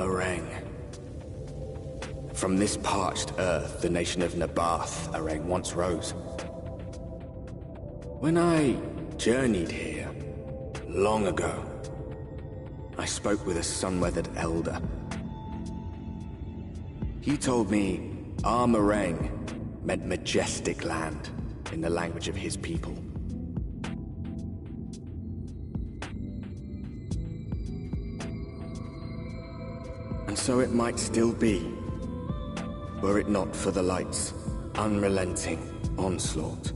Areng. From this parched earth, the nation of Nabath, Areng, once rose. When I journeyed here, long ago, I spoke with a sun-weathered elder. He told me Areng meant majestic land in the language of his people. And so it might still be, were it not for the light's unrelenting onslaught.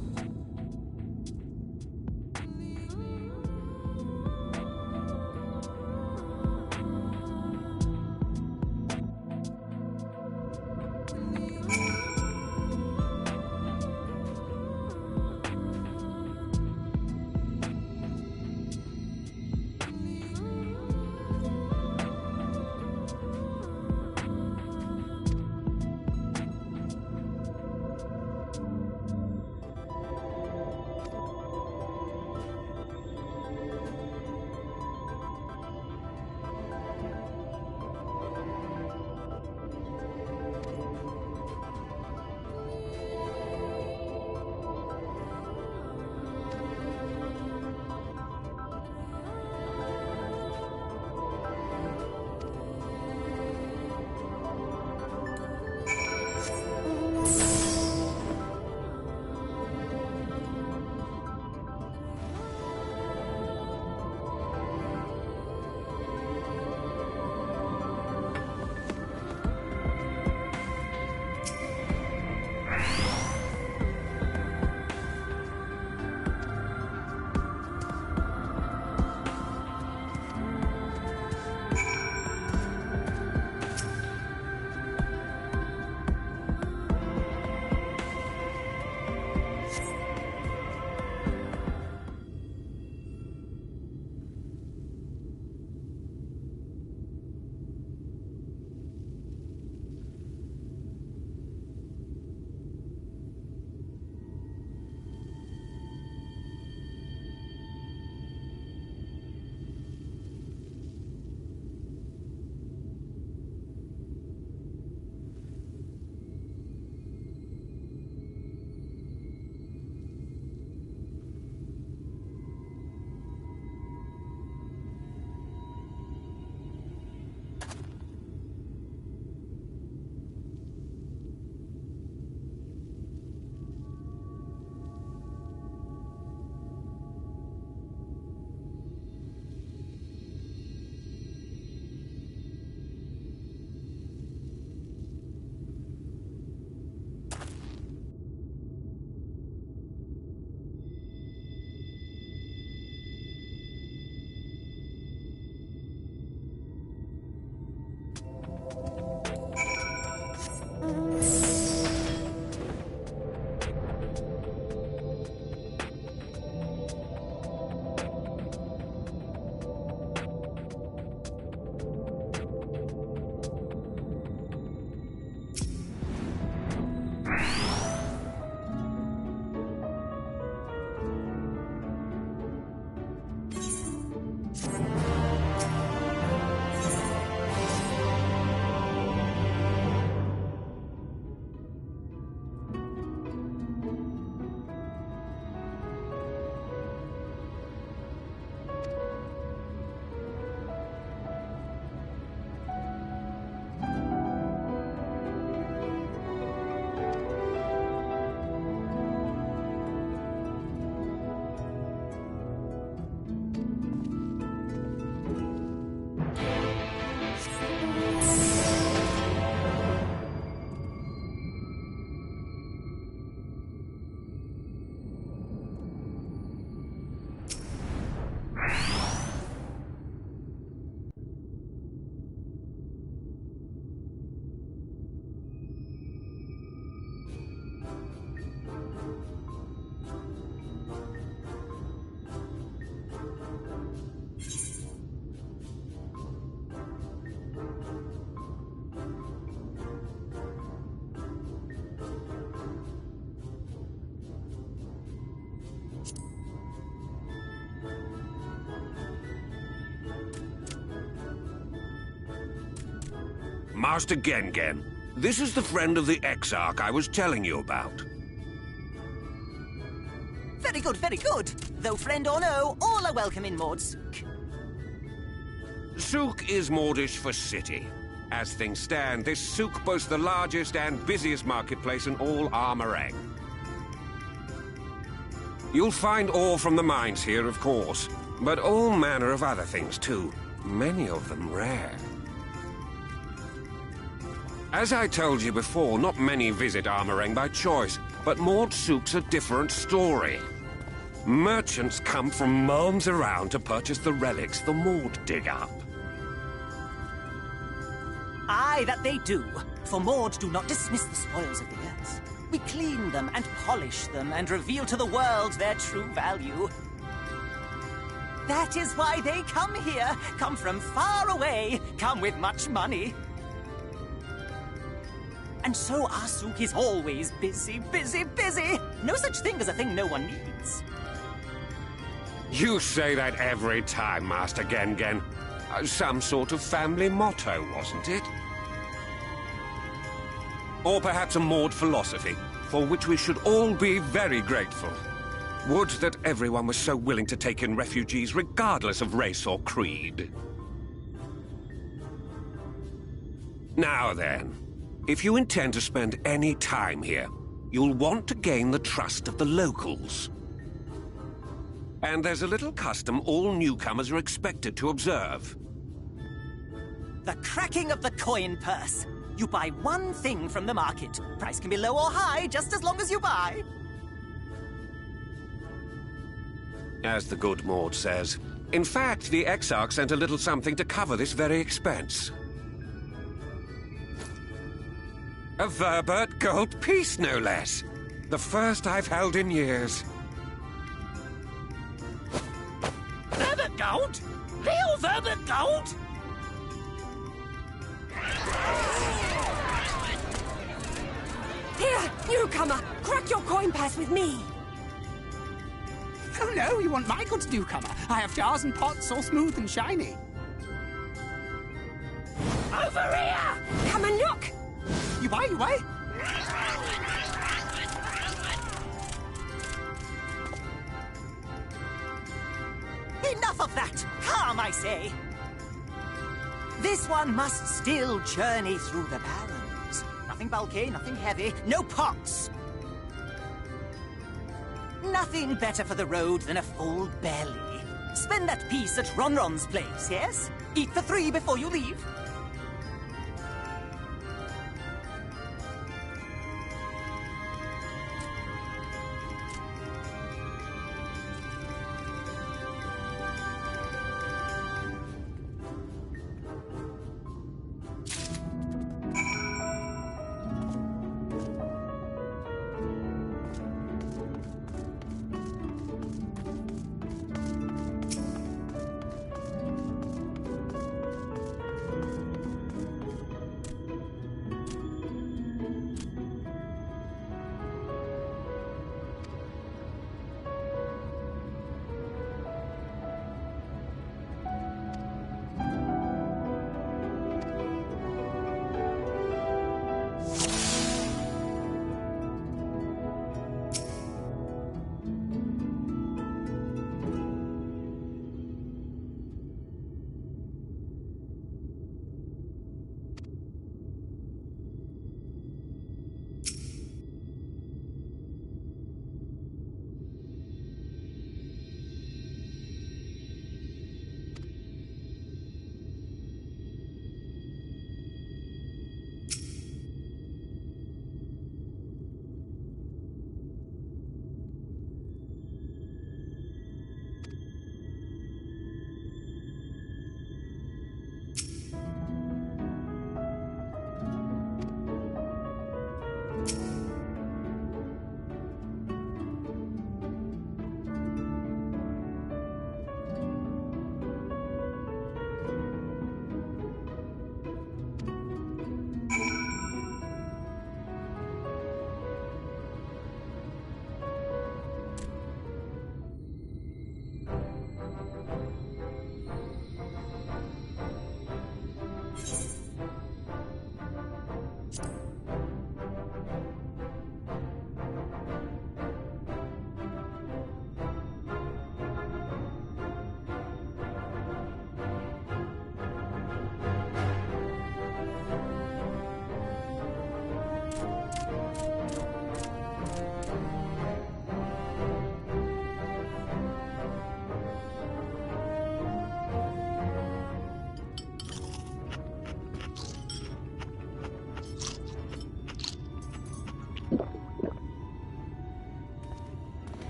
Master Gengen, this is the friend of the Exarch I was telling you about. Very good, very good. Though friend or no, all are welcome in Mord Sook. Sook is Mordish for city. As things stand, this souk boasts the largest and busiest marketplace in all Armorang. You'll find ore from the mines here, of course, but all manner of other things too, many of them rare. As I told you before, not many visit Armorang by choice, but Mord Sook's a different story. Merchants come from miles around to purchase the relics the Mord dig up. Aye, that they do. For Mord do not dismiss the spoils of the earth. We clean them and polish them and reveal to the world their true value. That is why they come here, come from far away, come with much money. And so our souk is always busy, busy, busy. No such thing as a thing no one needs. You say that every time, Master Gengen. Some sort of family motto, wasn't it? Or perhaps a Mord philosophy, for which we should all be very grateful. Would that everyone was so willing to take in refugees regardless of race or creed. Now then, if you intend to spend any time here, you'll want to gain the trust of the locals. And there's a little custom all newcomers are expected to observe. The cracking of the coin purse. You buy one thing from the market. Price can be low or high, just as long as you buy. As the good Mord says. In fact, the Exarch sent a little something to cover this very expense. A Verbert gold piece, no less. The first I've held in years. Verbert gold? Real Verbert gold? Here, newcomer, crack your coin purse with me. Oh no, you want my goods, newcomer. I have jars and pots all smooth and shiny. Over here! Come and look. You buy, you buy. Enough of that! Calm, I say! This one must still journey through the barrens. Nothing bulky, nothing heavy, no pots. Nothing better for the road than a full belly. Spend that piece at Ronron's place, yes? Eat for 3 before you leave.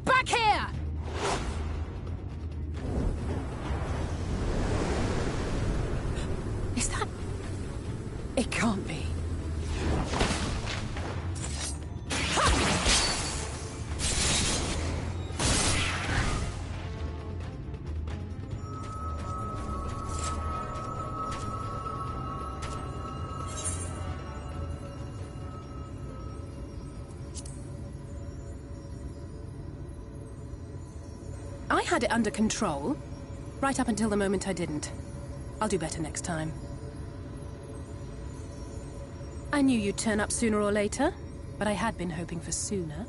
Back here! Is that... It can't be. I had it under control, right up until the moment I didn't. I'll do better next time. I knew you'd turn up sooner or later, but I had been hoping for sooner.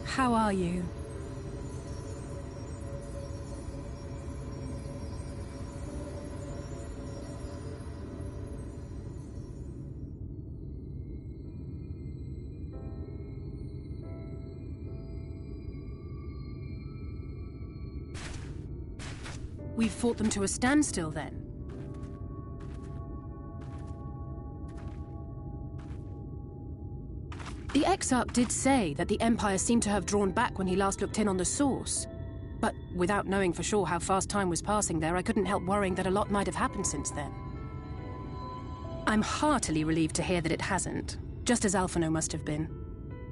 How are you? We've fought them to a standstill, then? The Exarch did say that the Empire seemed to have drawn back when he last looked in on the source. But without knowing for sure how fast time was passing there, I couldn't help worrying that a lot might have happened since then. I'm heartily relieved to hear that it hasn't, just as Alphino must have been.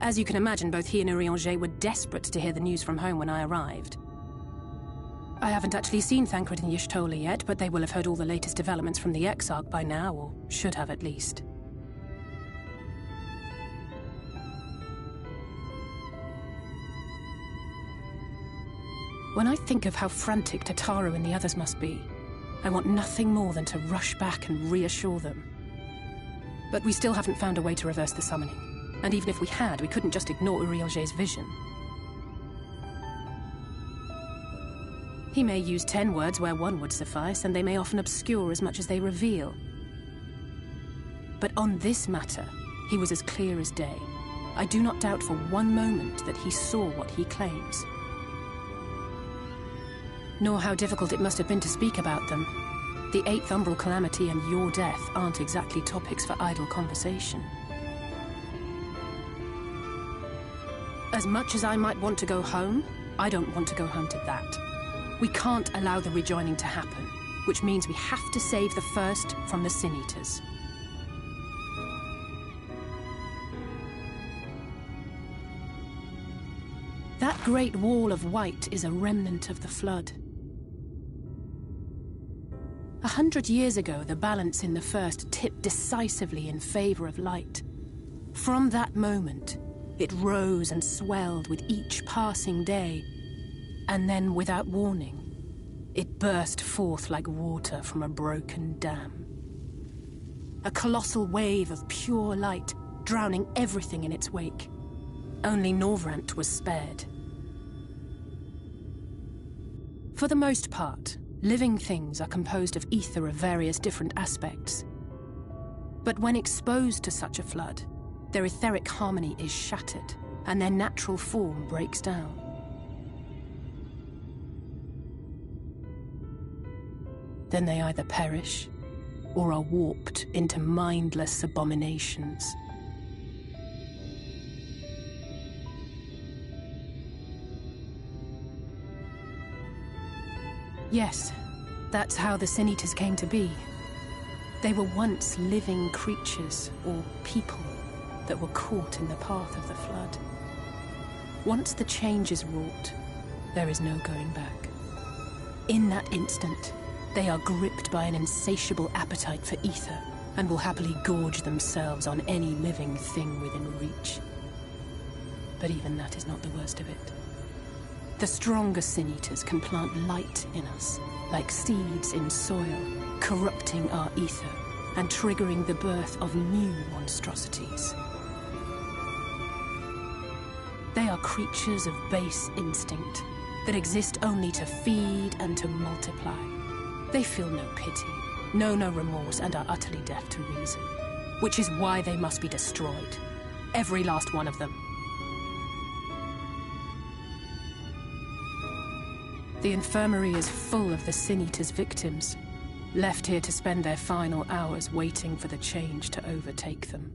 As you can imagine, both he and Urianger were desperate to hear the news from home when I arrived. I haven't actually seen Thancred and Y'shtola yet, but they will have heard all the latest developments from the Exarch by now, or should have at least. When I think of how frantic Tataru and the others must be, I want nothing more than to rush back and reassure them. But we still haven't found a way to reverse the summoning. And even if we had, we couldn't just ignore Urianger's vision. He may use 10 words where 1 would suffice, and they may often obscure as much as they reveal. But on this matter, he was as clear as day. I do not doubt for one moment that he saw what he claims. Nor how difficult it must have been to speak about them. The 8th Umbral Calamity and your death aren't exactly topics for idle conversation. As much as I might want to go home, I don't want to go home to that. We can't allow the rejoining to happen, which means we have to save the first from the Sin Eaters. That great wall of white is a remnant of the Flood. 100 years ago, the balance in the first tipped decisively in favor of light. From that moment, it rose and swelled with each passing day, and then, without warning, it burst forth like water from a broken dam. A colossal wave of pure light, drowning everything in its wake. Only Norvrant was spared. For the most part, living things are composed of ether of various different aspects. But when exposed to such a flood, their etheric harmony is shattered, and their natural form breaks down. Then they either perish, or are warped into mindless abominations. Yes, that's how the Sin Eaters came to be. They were once living creatures, or people, that were caught in the path of the Flood. Once the change is wrought, there is no going back. In that instant, they are gripped by an insatiable appetite for ether, and will happily gorge themselves on any living thing within reach. But even that is not the worst of it. The stronger Sin Eaters can plant light in us, like seeds in soil, corrupting our ether, and triggering the birth of new monstrosities. They are creatures of base instinct, that exist only to feed and to multiply. They feel no pity, know no remorse, and are utterly deaf to reason. Which is why they must be destroyed. Every last one of them. The infirmary is full of the Sin Eater's victims, left here to spend their final hours waiting for the change to overtake them.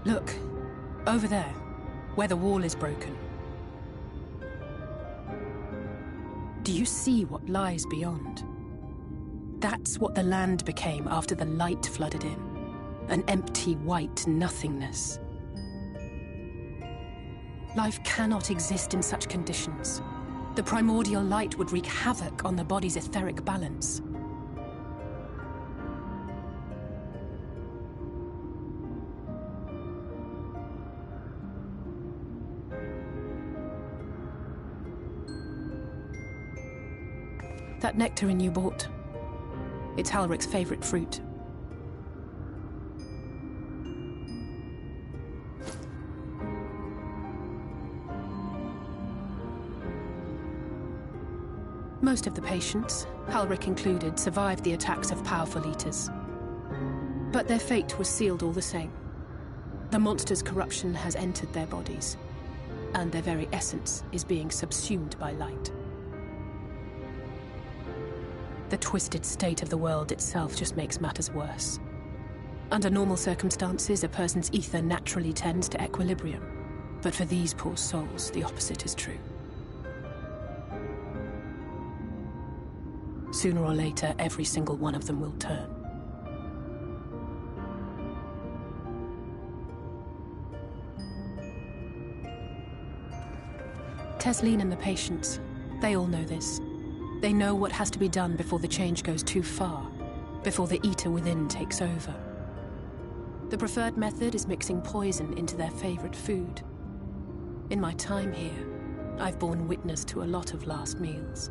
Look, over there, where the wall is broken. Do you see what lies beyond? That's what the land became after the light flooded in. An empty, white nothingness. Life cannot exist in such conditions. The primordial light would wreak havoc on the body's etheric balance. That nectarine you bought. It's Halric's favorite fruit. Most of the patients, Halric included, survived the attacks of powerful eaters. But their fate was sealed all the same. The monster's corruption has entered their bodies, and their very essence is being subsumed by light. The twisted state of the world itself just makes matters worse. Under normal circumstances, a person's ether naturally tends to equilibrium. But for these poor souls, the opposite is true. Sooner or later, every single one of them will turn. Tesleen and the patients, they all know this. They know what has to be done before the change goes too far, before the eater within takes over. The preferred method is mixing poison into their favorite food. In my time here, I've borne witness to a lot of last meals.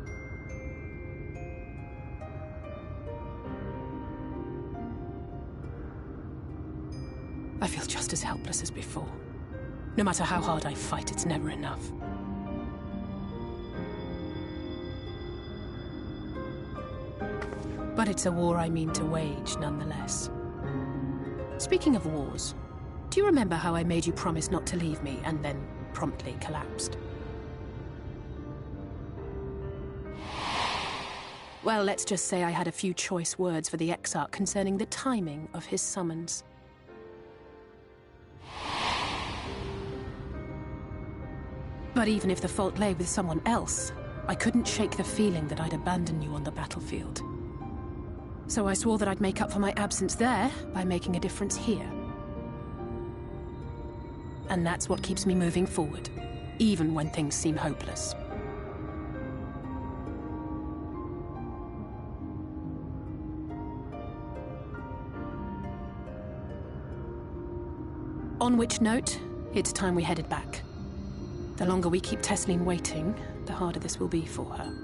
I feel just as helpless as before. No matter how hard I fight, it's never enough. But it's a war I mean to wage, nonetheless. Speaking of wars, do you remember how I made you promise not to leave me, and then promptly collapsed? Well, let's just say I had a few choice words for the Exarch concerning the timing of his summons. But even if the fault lay with someone else, I couldn't shake the feeling that I'd abandon you on the battlefield. So I swore that I'd make up for my absence there by making a difference here. And that's what keeps me moving forward, even when things seem hopeless. On which note, it's time we headed back. The longer we keep Tesleen waiting, the harder this will be for her.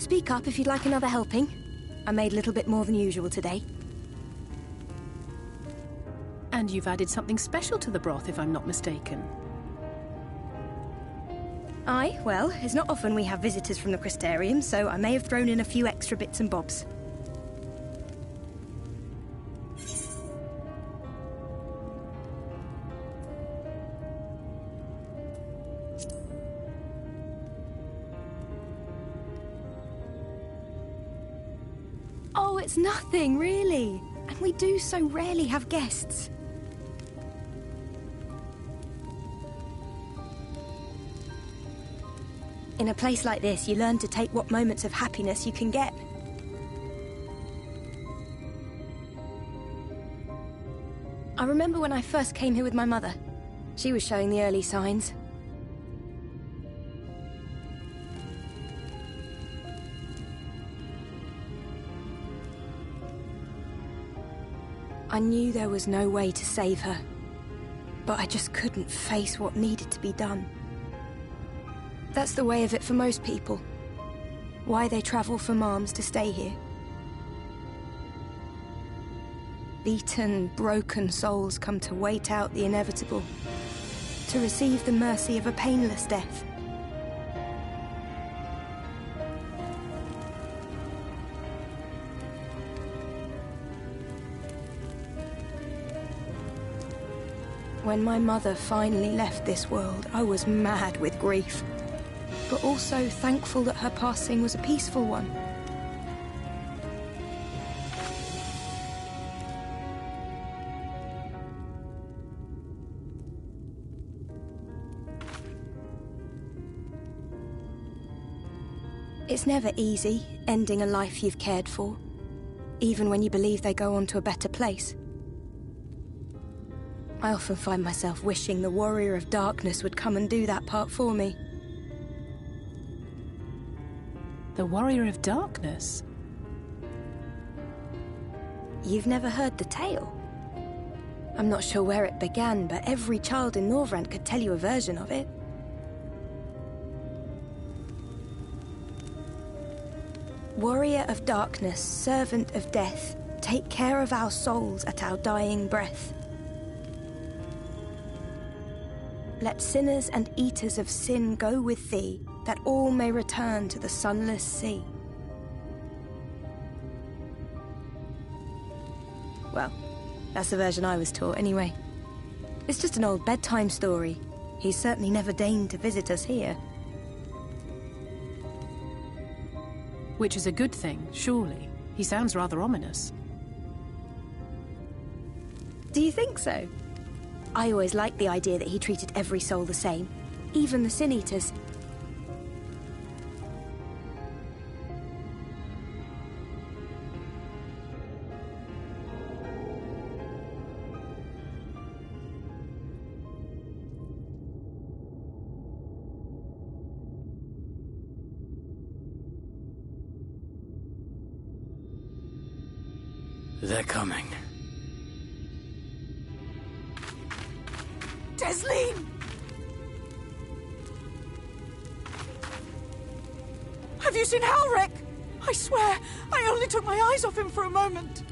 Speak up if you'd like another helping. I made a little bit more than usual today. And you've added something special to the broth, if I'm not mistaken. Aye, well, it's not often we have visitors from the Crystarium, so I may have thrown in a few extra bits and bobs. Oh, it's nothing, really. And we do so rarely have guests. In a place like this, you learn to take what moments of happiness you can get. I remember when I first came here with my mother. She was showing the early signs. I knew there was no way to save her, but I just couldn't face what needed to be done. That's the way of it for most people. Why they travel from arms to stay here. Beaten, broken souls come to wait out the inevitable, to receive the mercy of a painless death. When my mother finally left this world, I was mad with grief, but also thankful that her passing was a peaceful one. It's never easy, ending a life you've cared for, even when you believe they go on to a better place. I often find myself wishing the Warrior of Darkness would come and do that part for me. The Warrior of Darkness? You've never heard the tale? I'm not sure where it began, but every child in Norvrand could tell you a version of it. Warrior of Darkness, servant of death, take care of our souls at our dying breath. Let sinners and eaters of sin go with thee, that all may return to the sunless sea. Well, that's the version I was taught anyway. It's just an old bedtime story. He's certainly never deigned to visit us here. Which is a good thing, surely. He sounds rather ominous. Do you think so? I always liked the idea that he treated every soul the same, even the Sin Eaters. They're coming. Desleen! Have you seen Halric? I swear, I only took my eyes off him for a moment.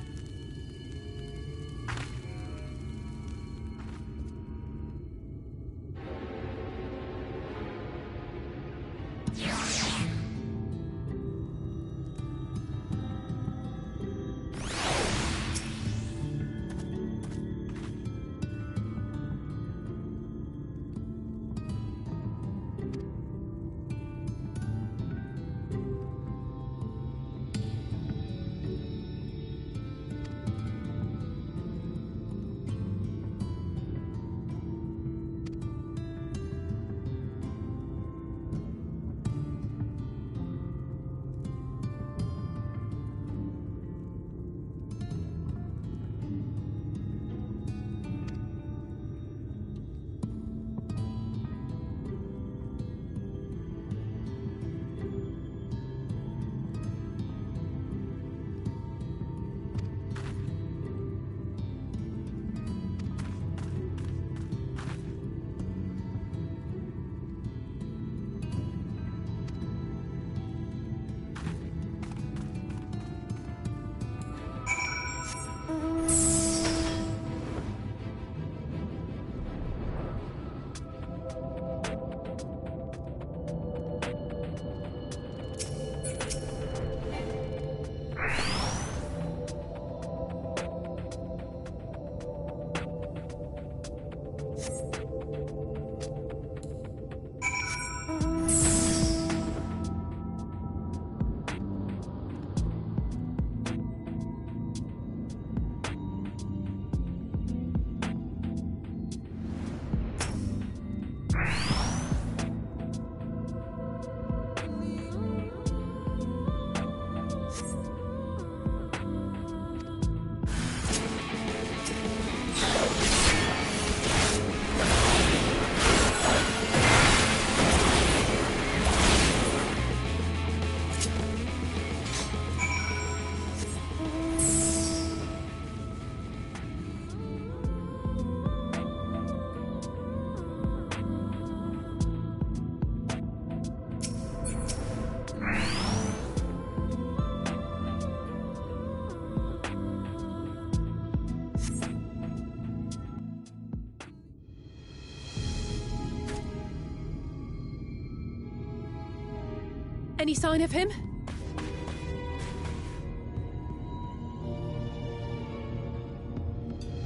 Any sign of him?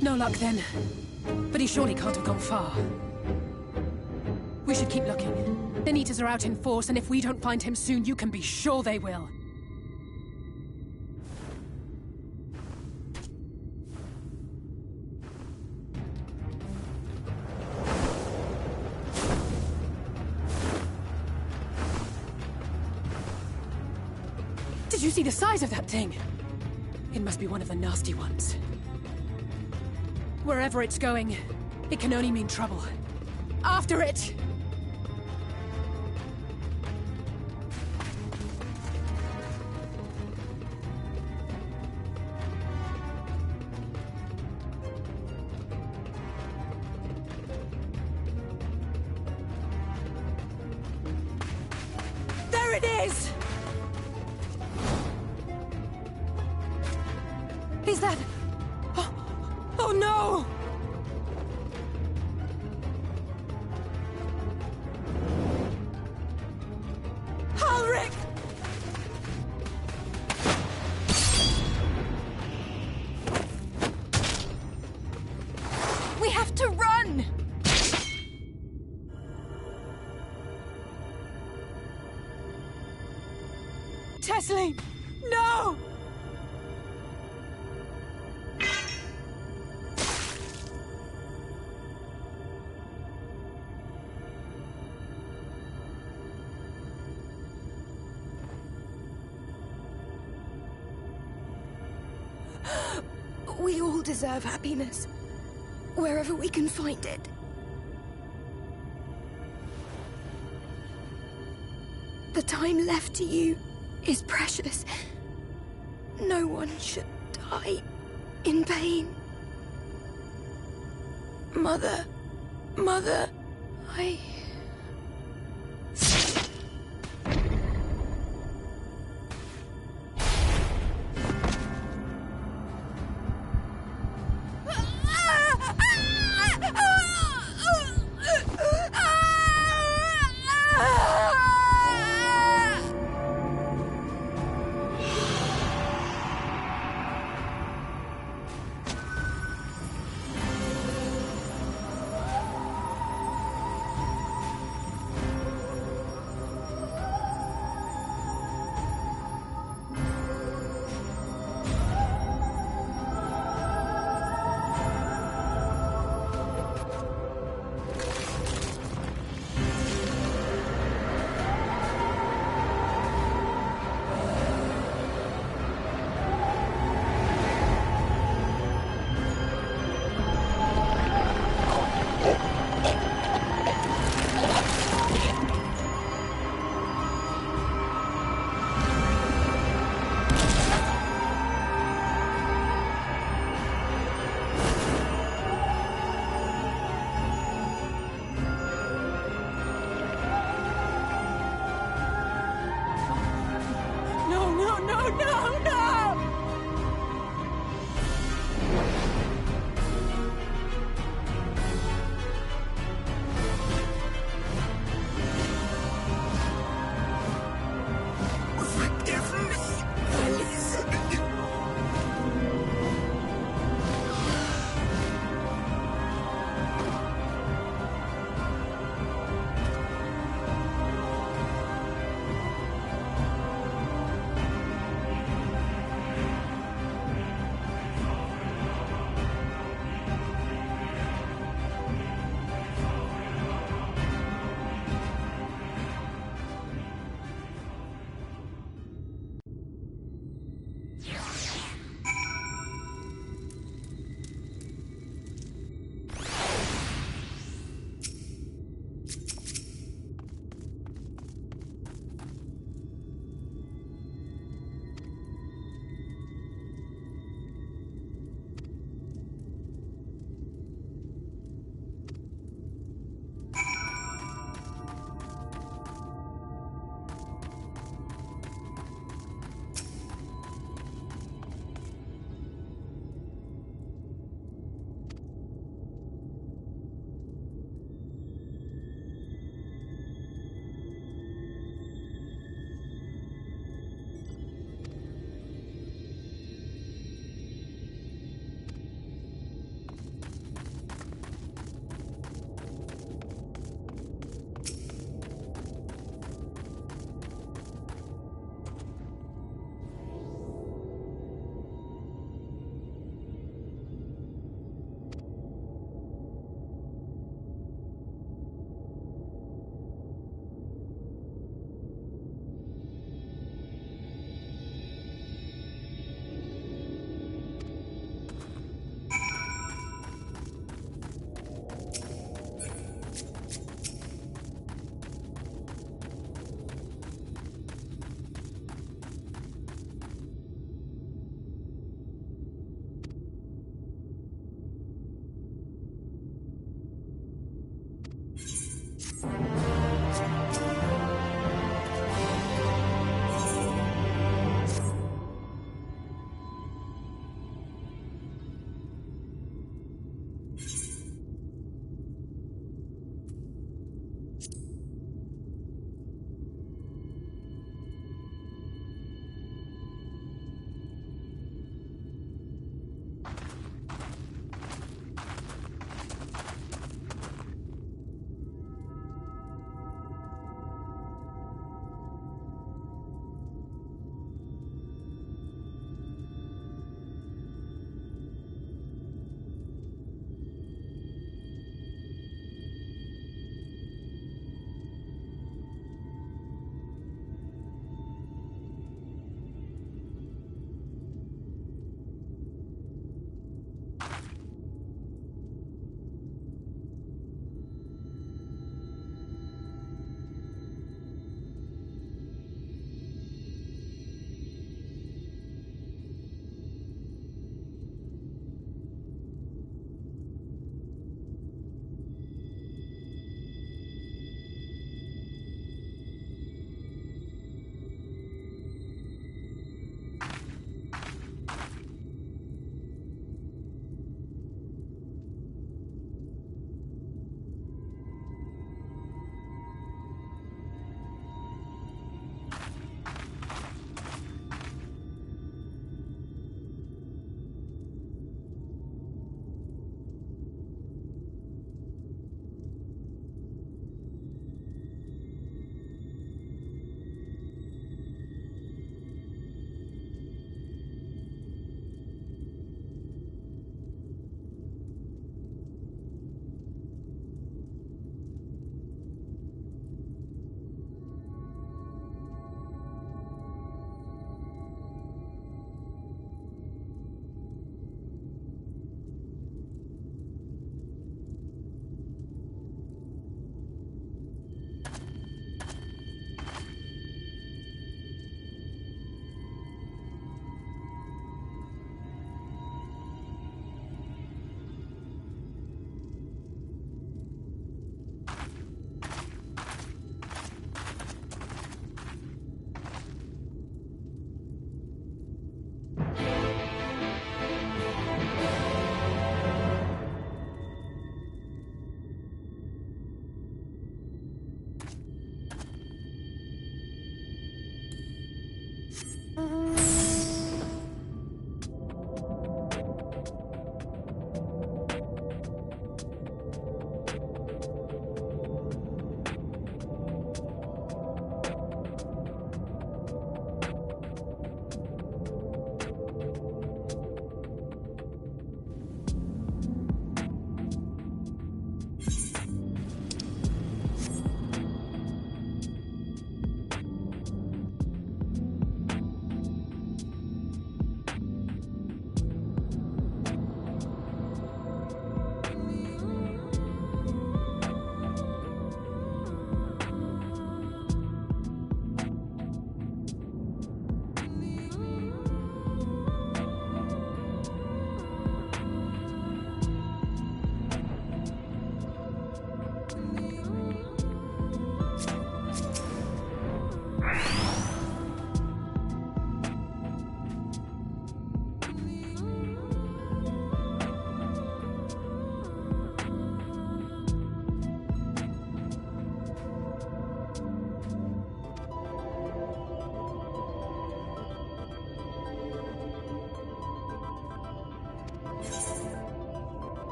No luck then. But he surely can't have gone far. We should keep looking. The Eaters are out in force, and if we don't find him soon, you can be sure they will. Did you see the size of that thing? It must be one of the nasty ones. Wherever it's going, it can only mean trouble. After it! There it is! Is that... Oh no! Ulrich! We have to run! Tessie! No! We all deserve happiness, wherever we can find it. The time left to you is precious. No one should die in pain. Mother, I...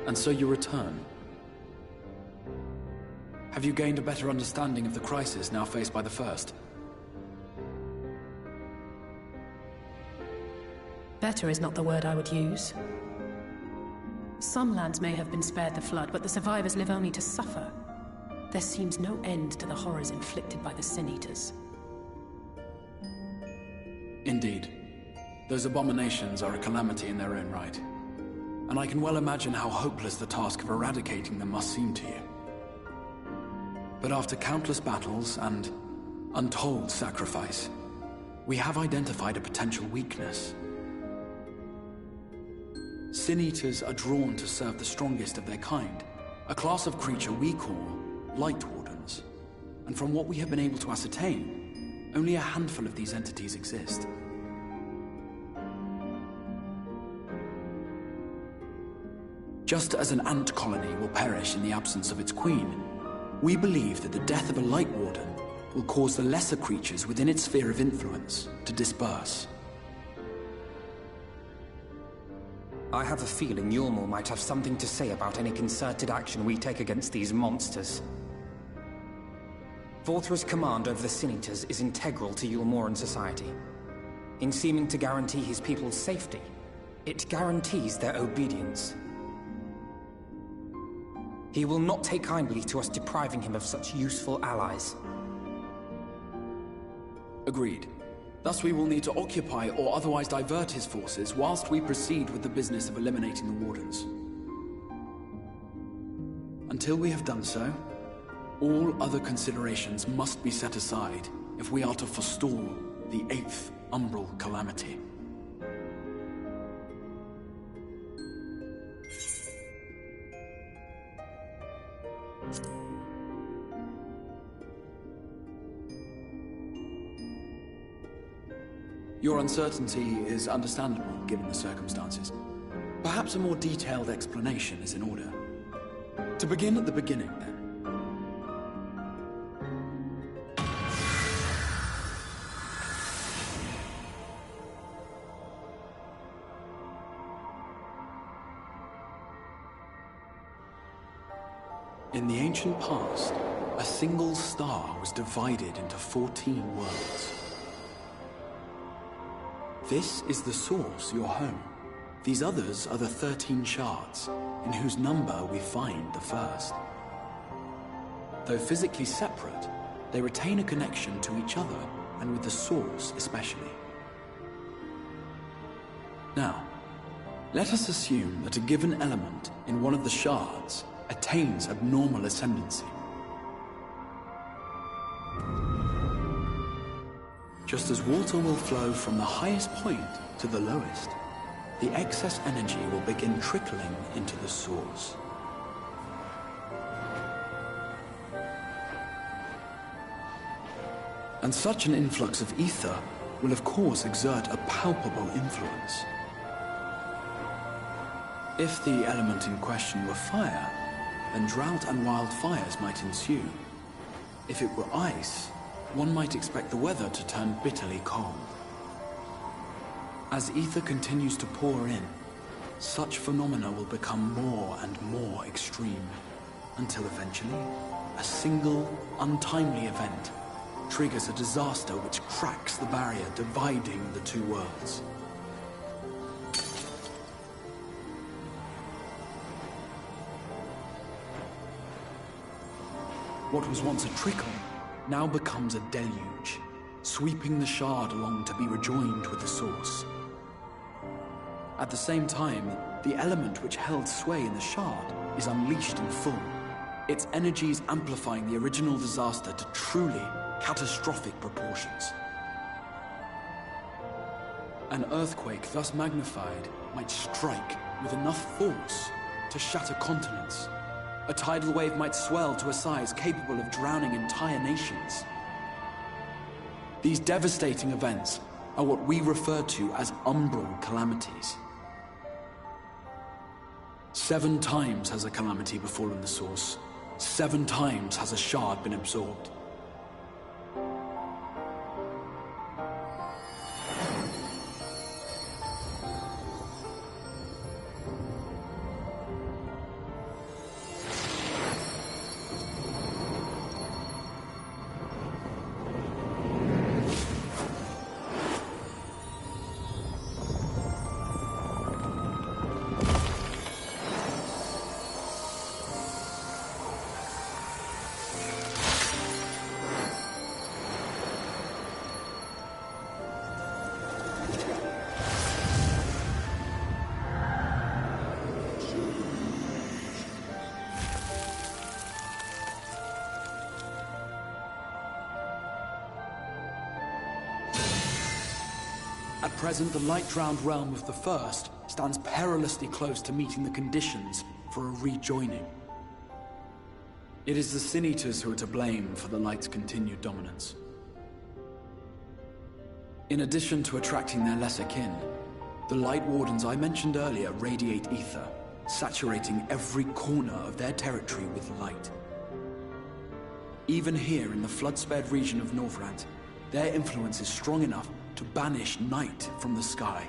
And so you return. Have you gained a better understanding of the crisis now faced by the First? Better is not the word I would use. Some lands may have been spared the flood, but the survivors live only to suffer. There seems no end to the horrors inflicted by the Sin Eaters. Indeed. Those abominations are a calamity in their own right. And I can well imagine how hopeless the task of eradicating them must seem to you. But after countless battles and untold sacrifice, we have identified a potential weakness. Sin Eaters are drawn to serve the strongest of their kind, a class of creature we call Light Wardens. And from what we have been able to ascertain, only a handful of these entities exist. Just as an ant colony will perish in the absence of its queen, we believe that the death of a Light Warden will cause the lesser creatures within its sphere of influence to disperse. I have a feeling Yulmor might have something to say about any concerted action we take against these monsters. Vorthra's command over the Sin Eaters is integral to Yulmoran society. In seeming to guarantee his people's safety, it guarantees their obedience. He will not take kindly to us depriving him of such useful allies. Agreed. Thus we will need to occupy or otherwise divert his forces whilst we proceed with the business of eliminating the Wardens. Until we have done so, all other considerations must be set aside if we are to forestall the 8th Umbral Calamity. Your uncertainty is understandable, given the circumstances. Perhaps a more detailed explanation is in order. To begin at the beginning, then. In the ancient past, a single star was divided into 14 worlds. This is the source, your home. These others are the 13 shards, in whose number we find the first. Though physically separate, they retain a connection to each other, and with the source especially. Now, let us assume that a given element in one of the shards attains abnormal ascendancy. Just as water will flow from the highest point to the lowest, the excess energy will begin trickling into the source. And such an influx of ether will of course exert a palpable influence. If the element in question were fire, then drought and wildfires might ensue. If it were ice, one might expect the weather to turn bitterly cold. As ether continues to pour in, such phenomena will become more and more extreme, until eventually, a single, untimely event triggers a disaster which cracks the barrier dividing the two worlds. What was once a trickle now becomes a deluge, sweeping the shard along to be rejoined with the source. At the same time, the element which held sway in the shard is unleashed in full, its energies amplifying the original disaster to truly catastrophic proportions. An earthquake thus magnified might strike with enough force to shatter continents. A tidal wave might swell to a size capable of drowning entire nations. These devastating events are what we refer to as umbral calamities. 7 times has a calamity befallen the source. 7 times has a shard been absorbed. At present, the light-drowned realm of the First stands perilously close to meeting the conditions for a rejoining. It is the Sin Eaters who are to blame for the Light's continued dominance. In addition to attracting their lesser kin, the Light Wardens I mentioned earlier radiate ether, saturating every corner of their territory with light. Even here in the flood-spared region of Norvrant, their influence is strong enough to banish night from the sky.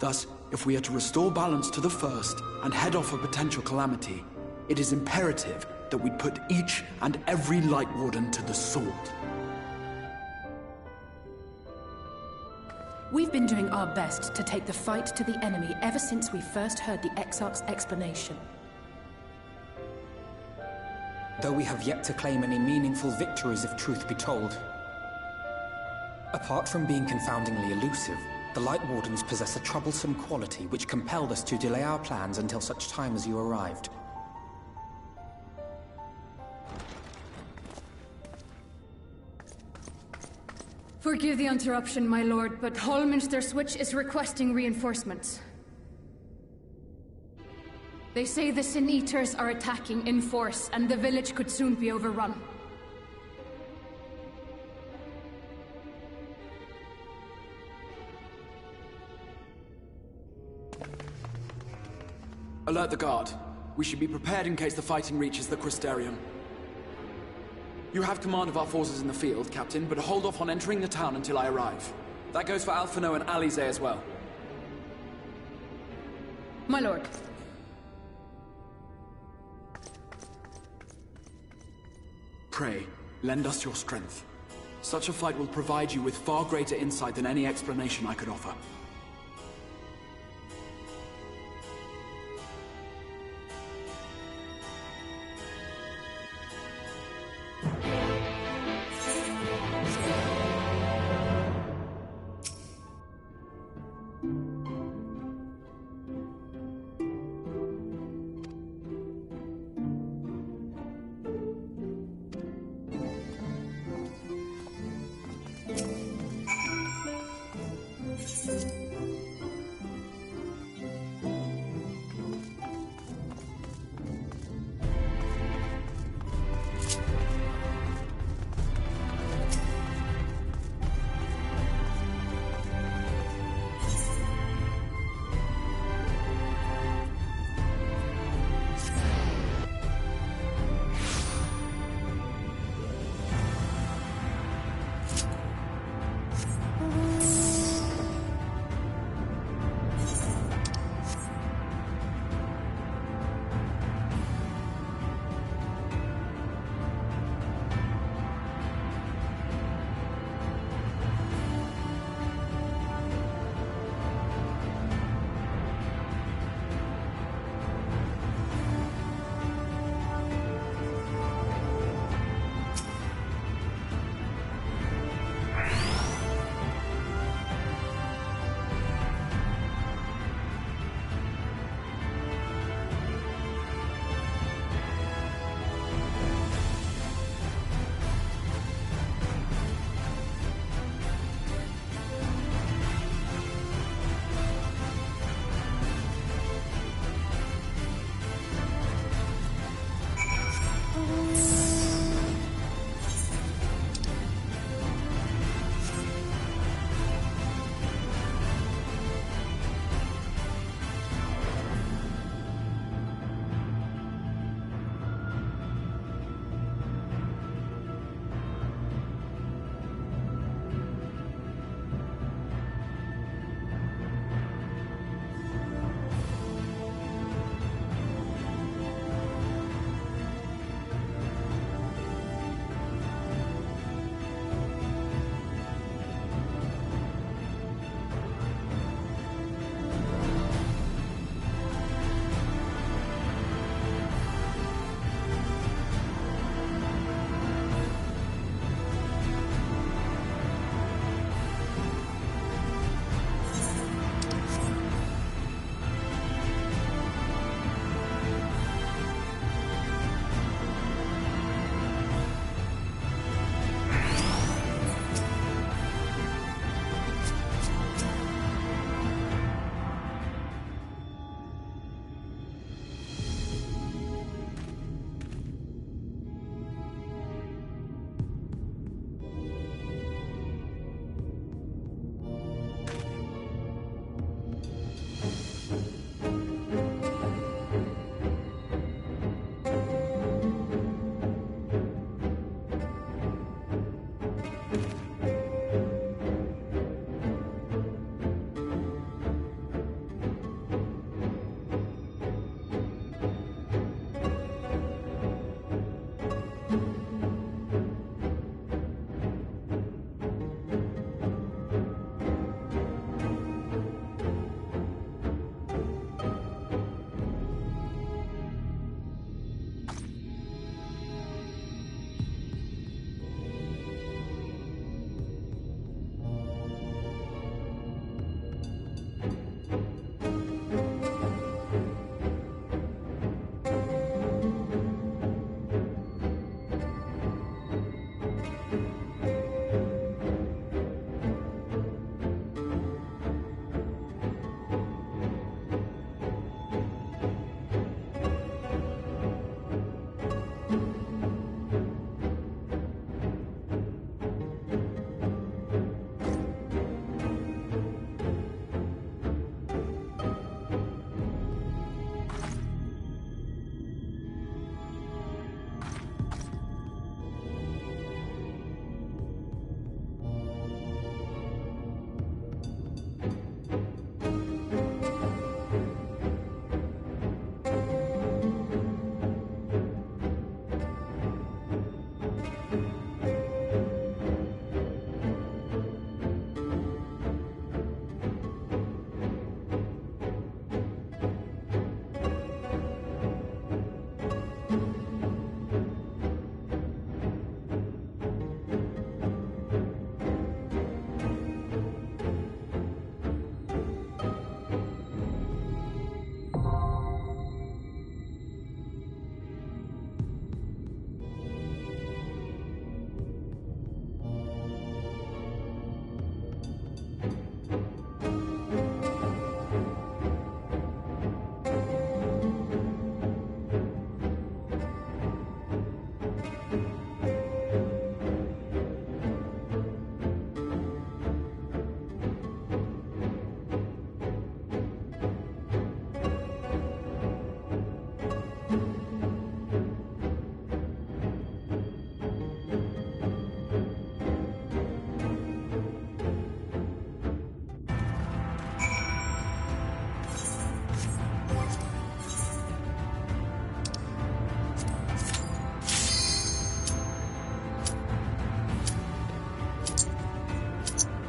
Thus, if we are to restore balance to the First and head off a potential calamity, it is imperative that we put each and every Light Warden to the sword. We've been doing our best to take the fight to the enemy ever since we first heard the Exarch's explanation. Though we have yet to claim any meaningful victories if truth be told. Apart from being confoundingly elusive, the Light Wardens possess a troublesome quality which compelled us to delay our plans until such time as you arrived. Forgive the interruption, my lord, but Hallminster Switch is requesting reinforcements. They say the Sin Eaters are attacking in force, and the village could soon be overrun. Alert the guard. We should be prepared in case the fighting reaches the Crystarium. You have command of our forces in the field, Captain, but hold off on entering the town until I arrive. That goes for Alphino and Alize as well. My lord. Pray, lend us your strength. Such a fight will provide you with far greater insight than any explanation I could offer.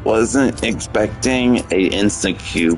Wasn't expecting a instant queue.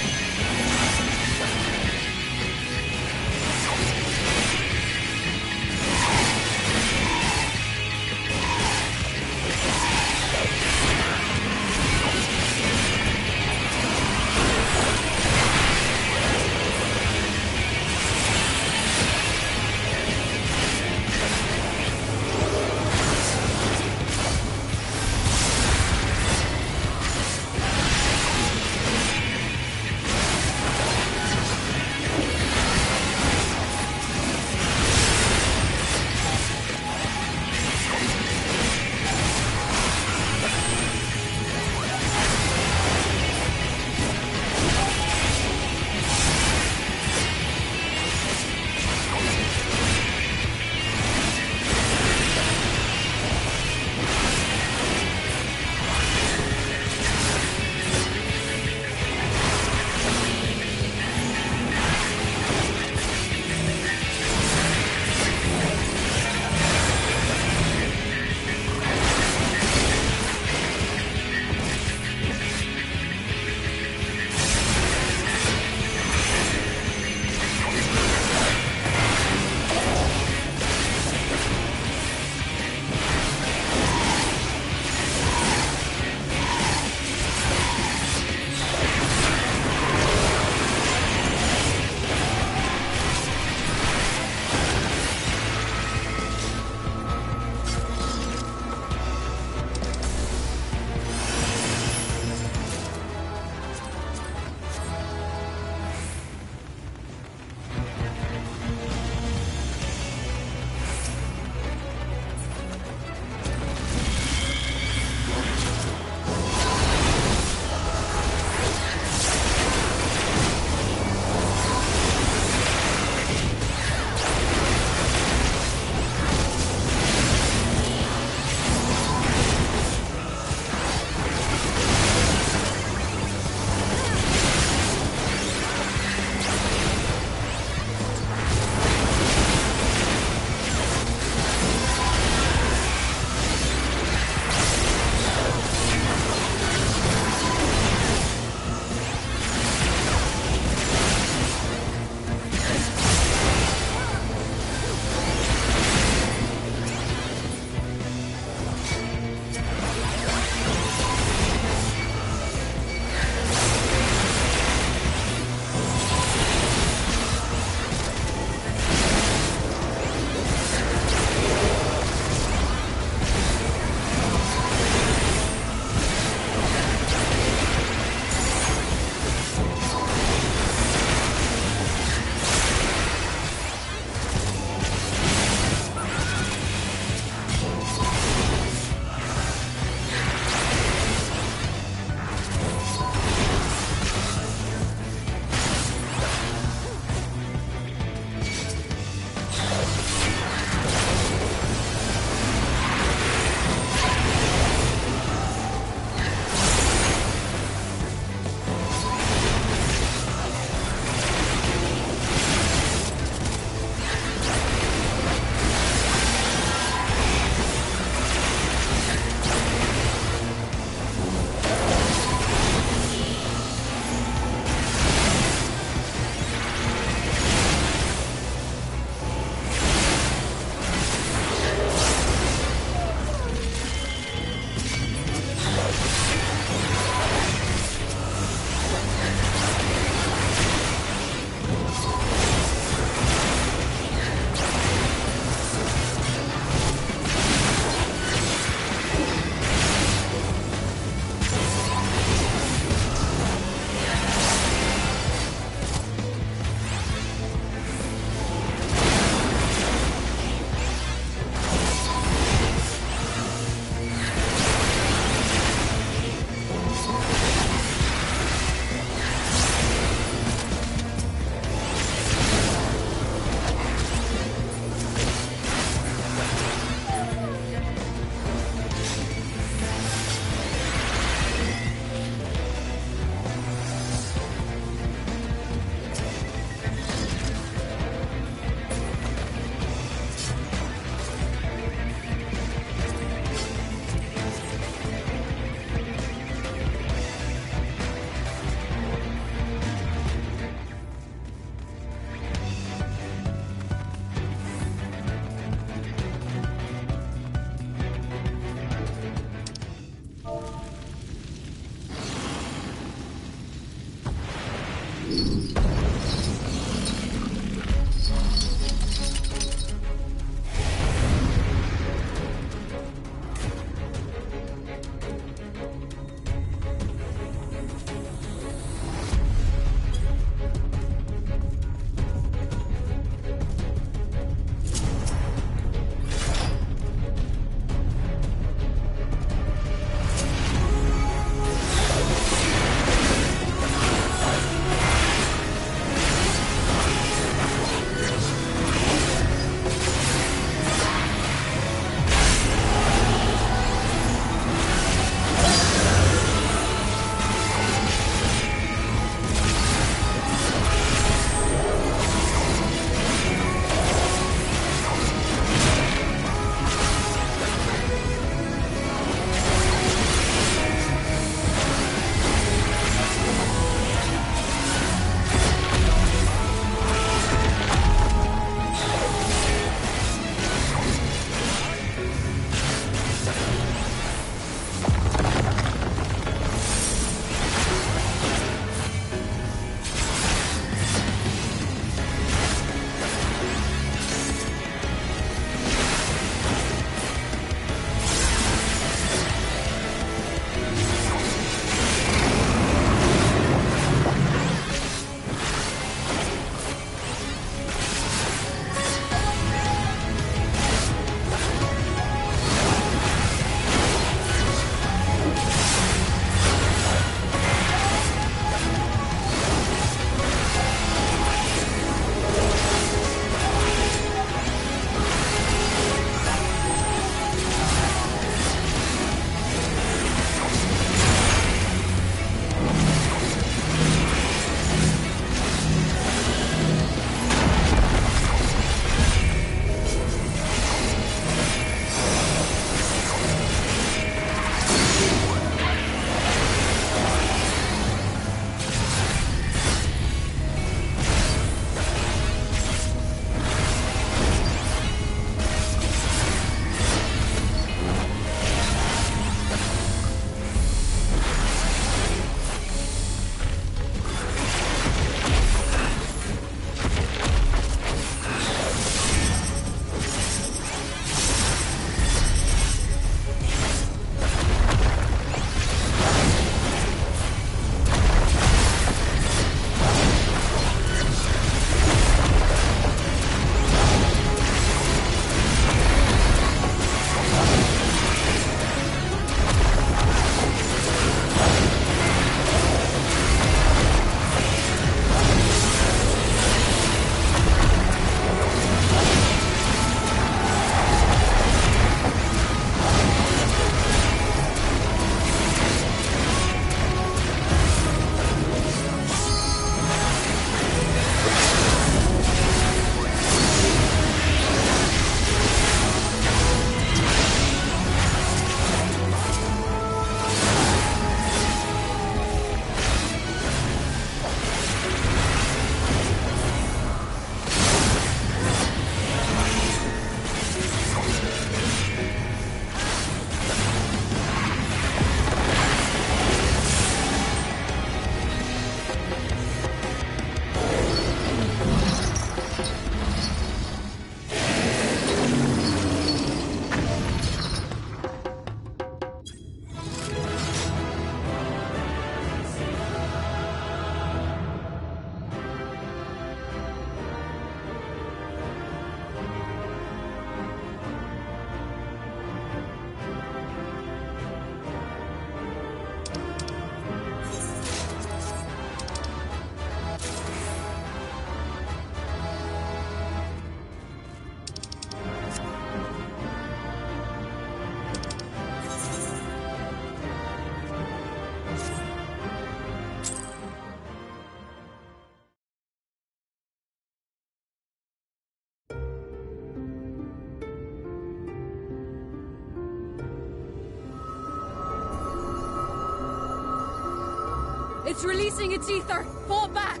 It's releasing its ether! Fall back!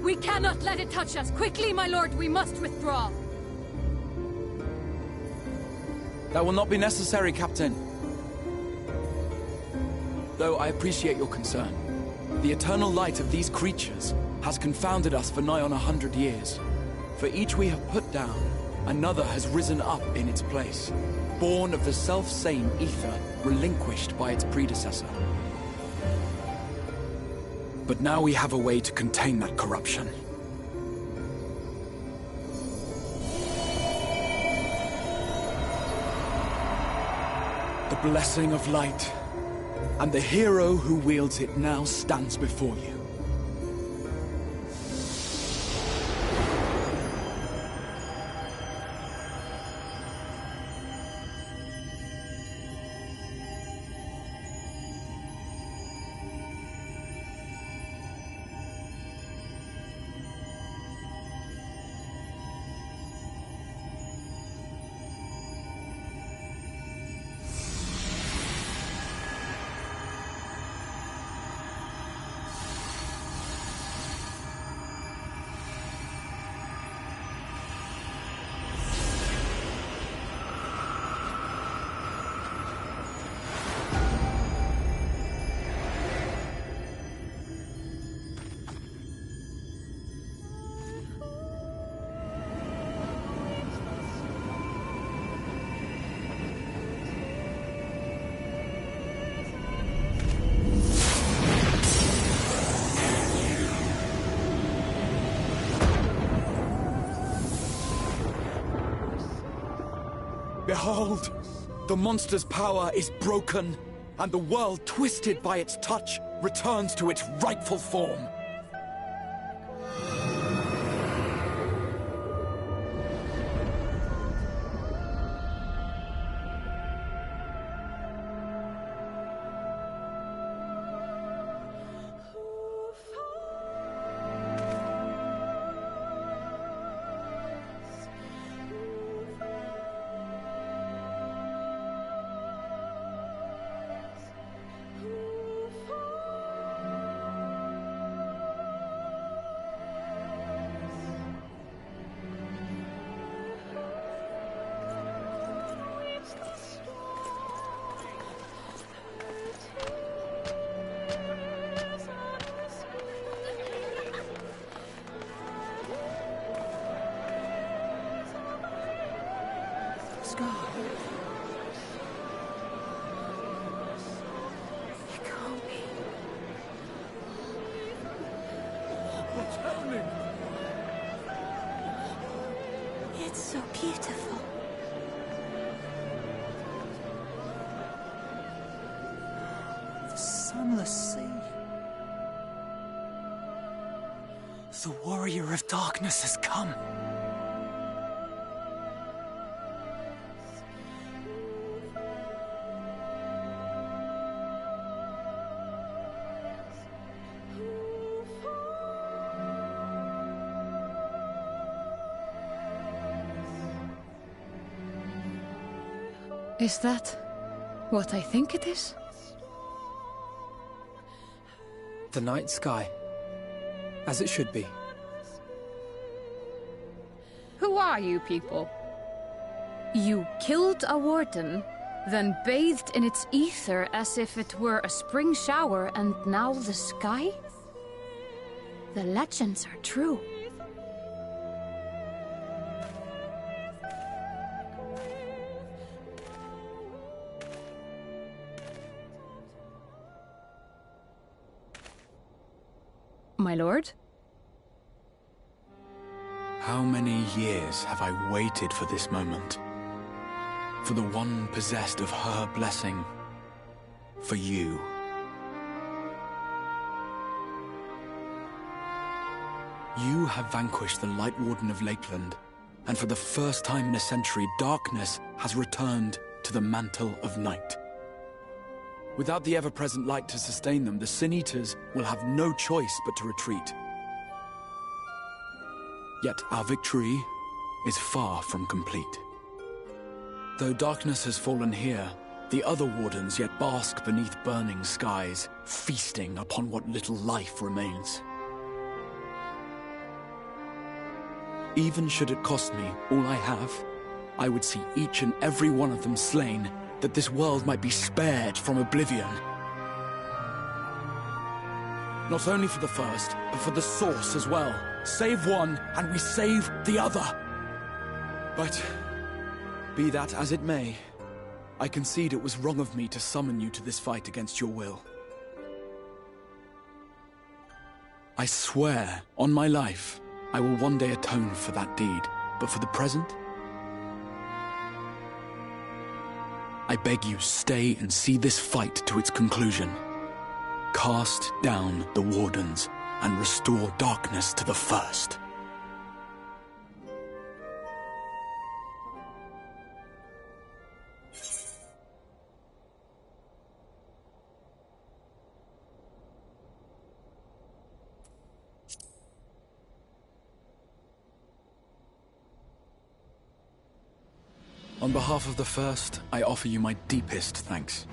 We cannot let it touch us! Quickly, my lord, we must withdraw! That will not be necessary, Captain. Though I appreciate your concern. The eternal light of these creatures has confounded us for nigh on 100 years. For each we have put down, another has risen up in its place, born of the self-same ether relinquished by its predecessor. But now we have a way to contain that corruption. The blessing of light, and the hero who wields it now stands before you. Behold! The monster's power is broken, and the world, twisted by its touch, returns to its rightful form. It's so beautiful. The sunless sea. The warrior of darkness has come. Is that what I think it is? The night sky. As it should be. Who are you people? You killed a warden, then bathed in its ether as if it were a spring shower, and now the sky? The legends are true. My lord? How many years have I waited for this moment? For the one possessed of her blessing. For you. You have vanquished the Light Warden of Lakeland, and for the first time in a century, darkness has returned to the mantle of night. Without the ever-present light to sustain them, the Sin Eaters will have no choice but to retreat. Yet our victory is far from complete. Though darkness has fallen here, The other wardens yet bask beneath burning skies, feasting upon what little life remains. Even should it cost me all I have, I would see each and every one of them slain, that this world might be spared from oblivion. Not only for the first, but for the source as well. Save one, and we save the other. But, be that as it may, I concede it was wrong of me to summon you to this fight against your will. I swear, on my life, I will one day atone for that deed, but for the present, I beg you stay and see this fight to its conclusion. Cast down the wardens and restore darkness to the first. On behalf of the First, I offer you my deepest thanks.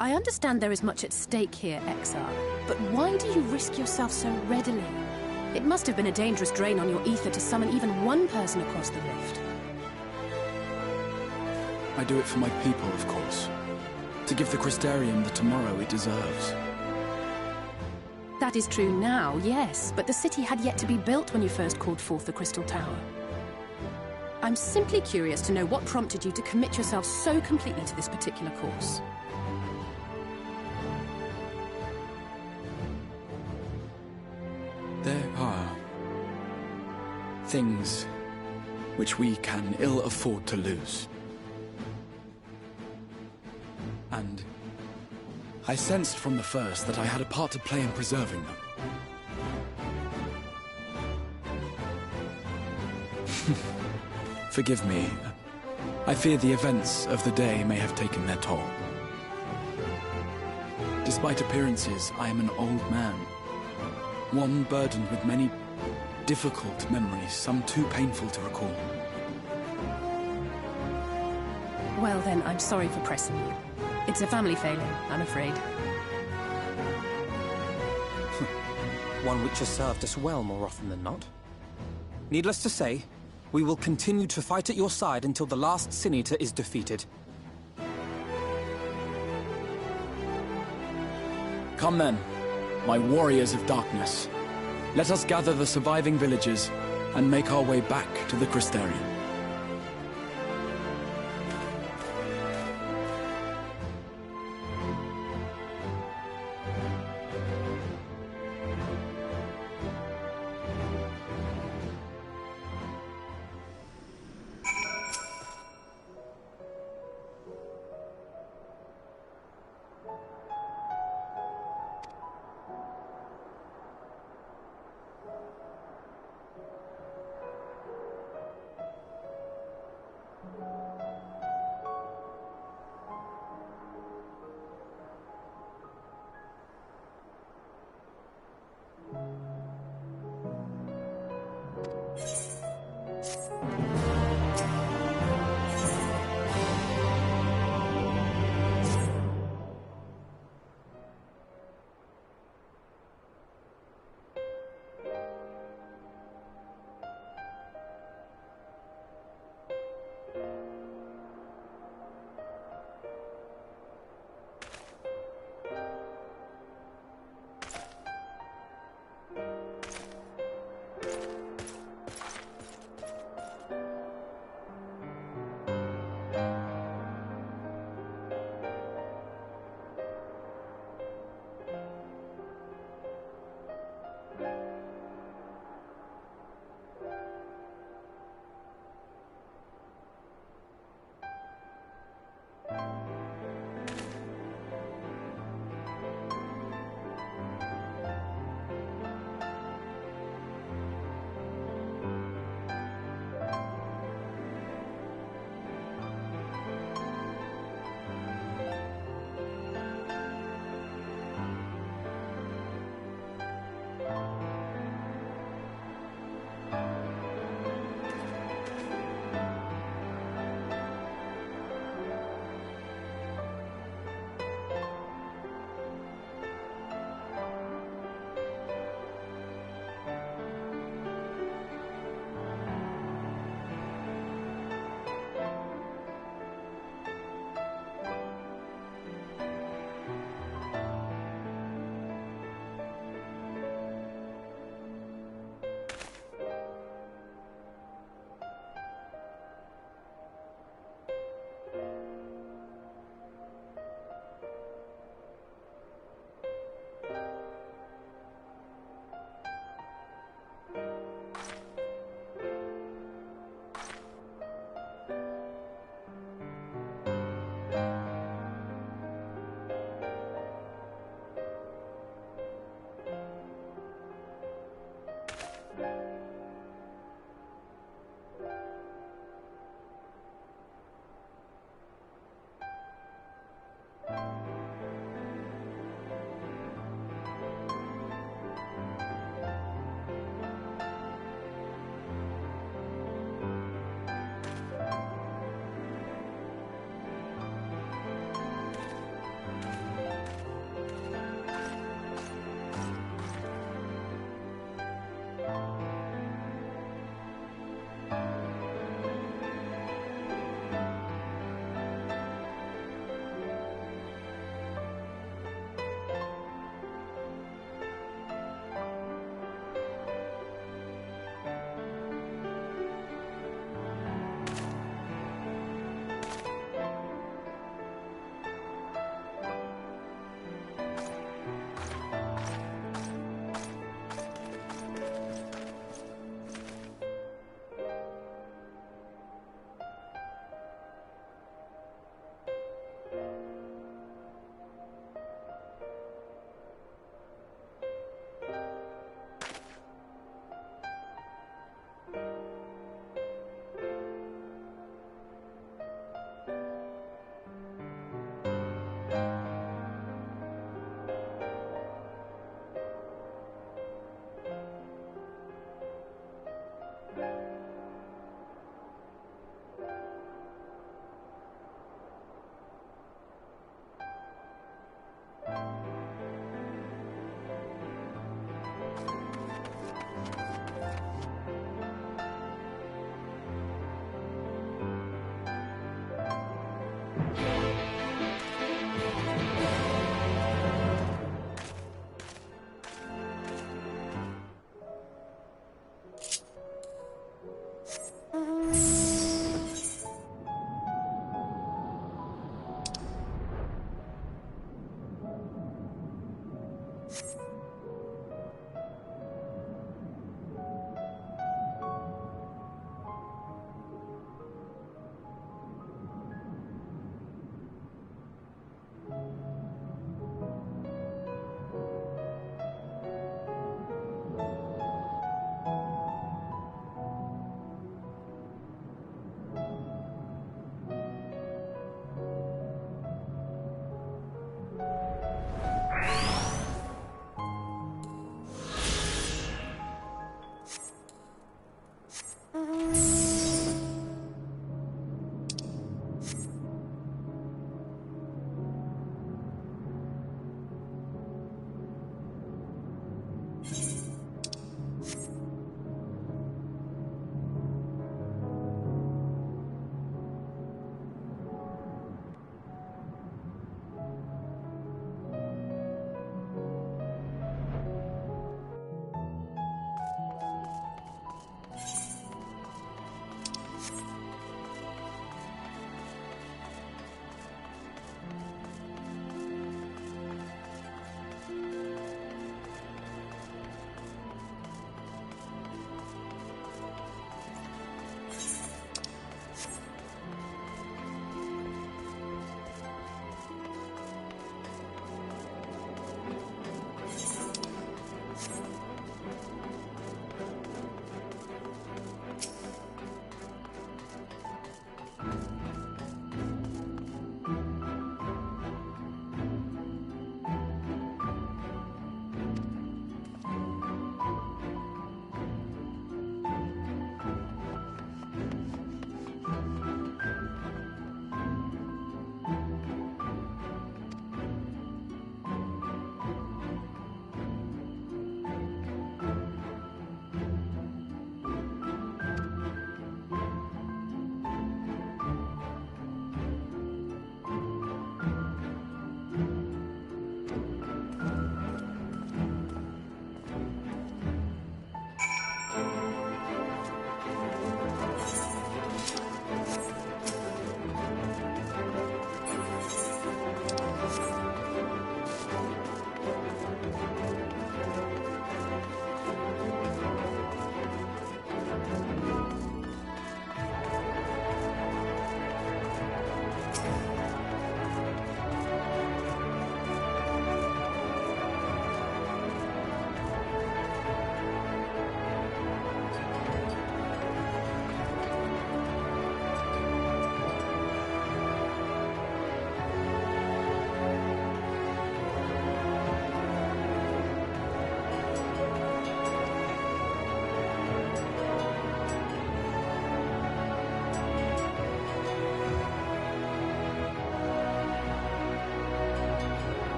I understand there is much at stake here, XR, but why do you risk yourself so readily? It must have been a dangerous drain on your ether to summon even one person across the rift. I do it for my people, of course. To give the Crystarium the tomorrow it deserves. That is true now, yes, but the city had yet to be built when you first called forth the Crystal Tower. I'm simply curious to know what prompted you to commit yourself so completely to this particular course. There are things which we can ill afford to lose. And I sensed from the first that I had a part to play in preserving them. Forgive me. I fear the events of the day may have taken their toll. Despite appearances, I am an old man. One burdened with many difficult memories, some too painful to recall. Well then, I'm sorry for pressing you. It's a family failing, I'm afraid. One which has served us well more often than not. Needless to say, we will continue to fight at your side until the last Sin Eater is defeated. Come then, my warriors of darkness. Let us gather the surviving villagers and make our way back to the Crystarium.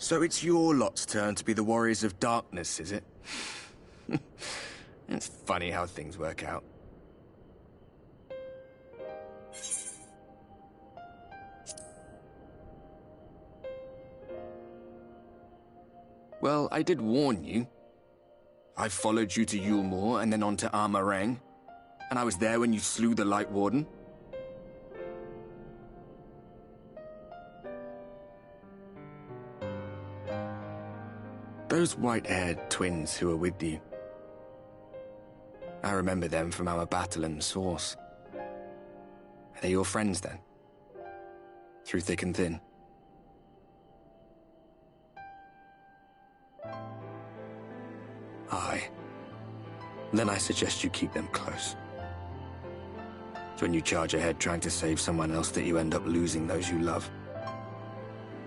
So it's your lot's turn to be the Warriors of Darkness, is it? It's funny how things work out. Well, I did warn you. I followed you to Yulmore and then on to Armarang, and I was there when you slew the Light Warden. Those white-haired twins who were with you. I remember them from our battle in the Source. Are they your friends then? Through thick and thin? Aye. Then I suggest you keep them close. It's when you charge ahead trying to save someone else that you end up losing those you love.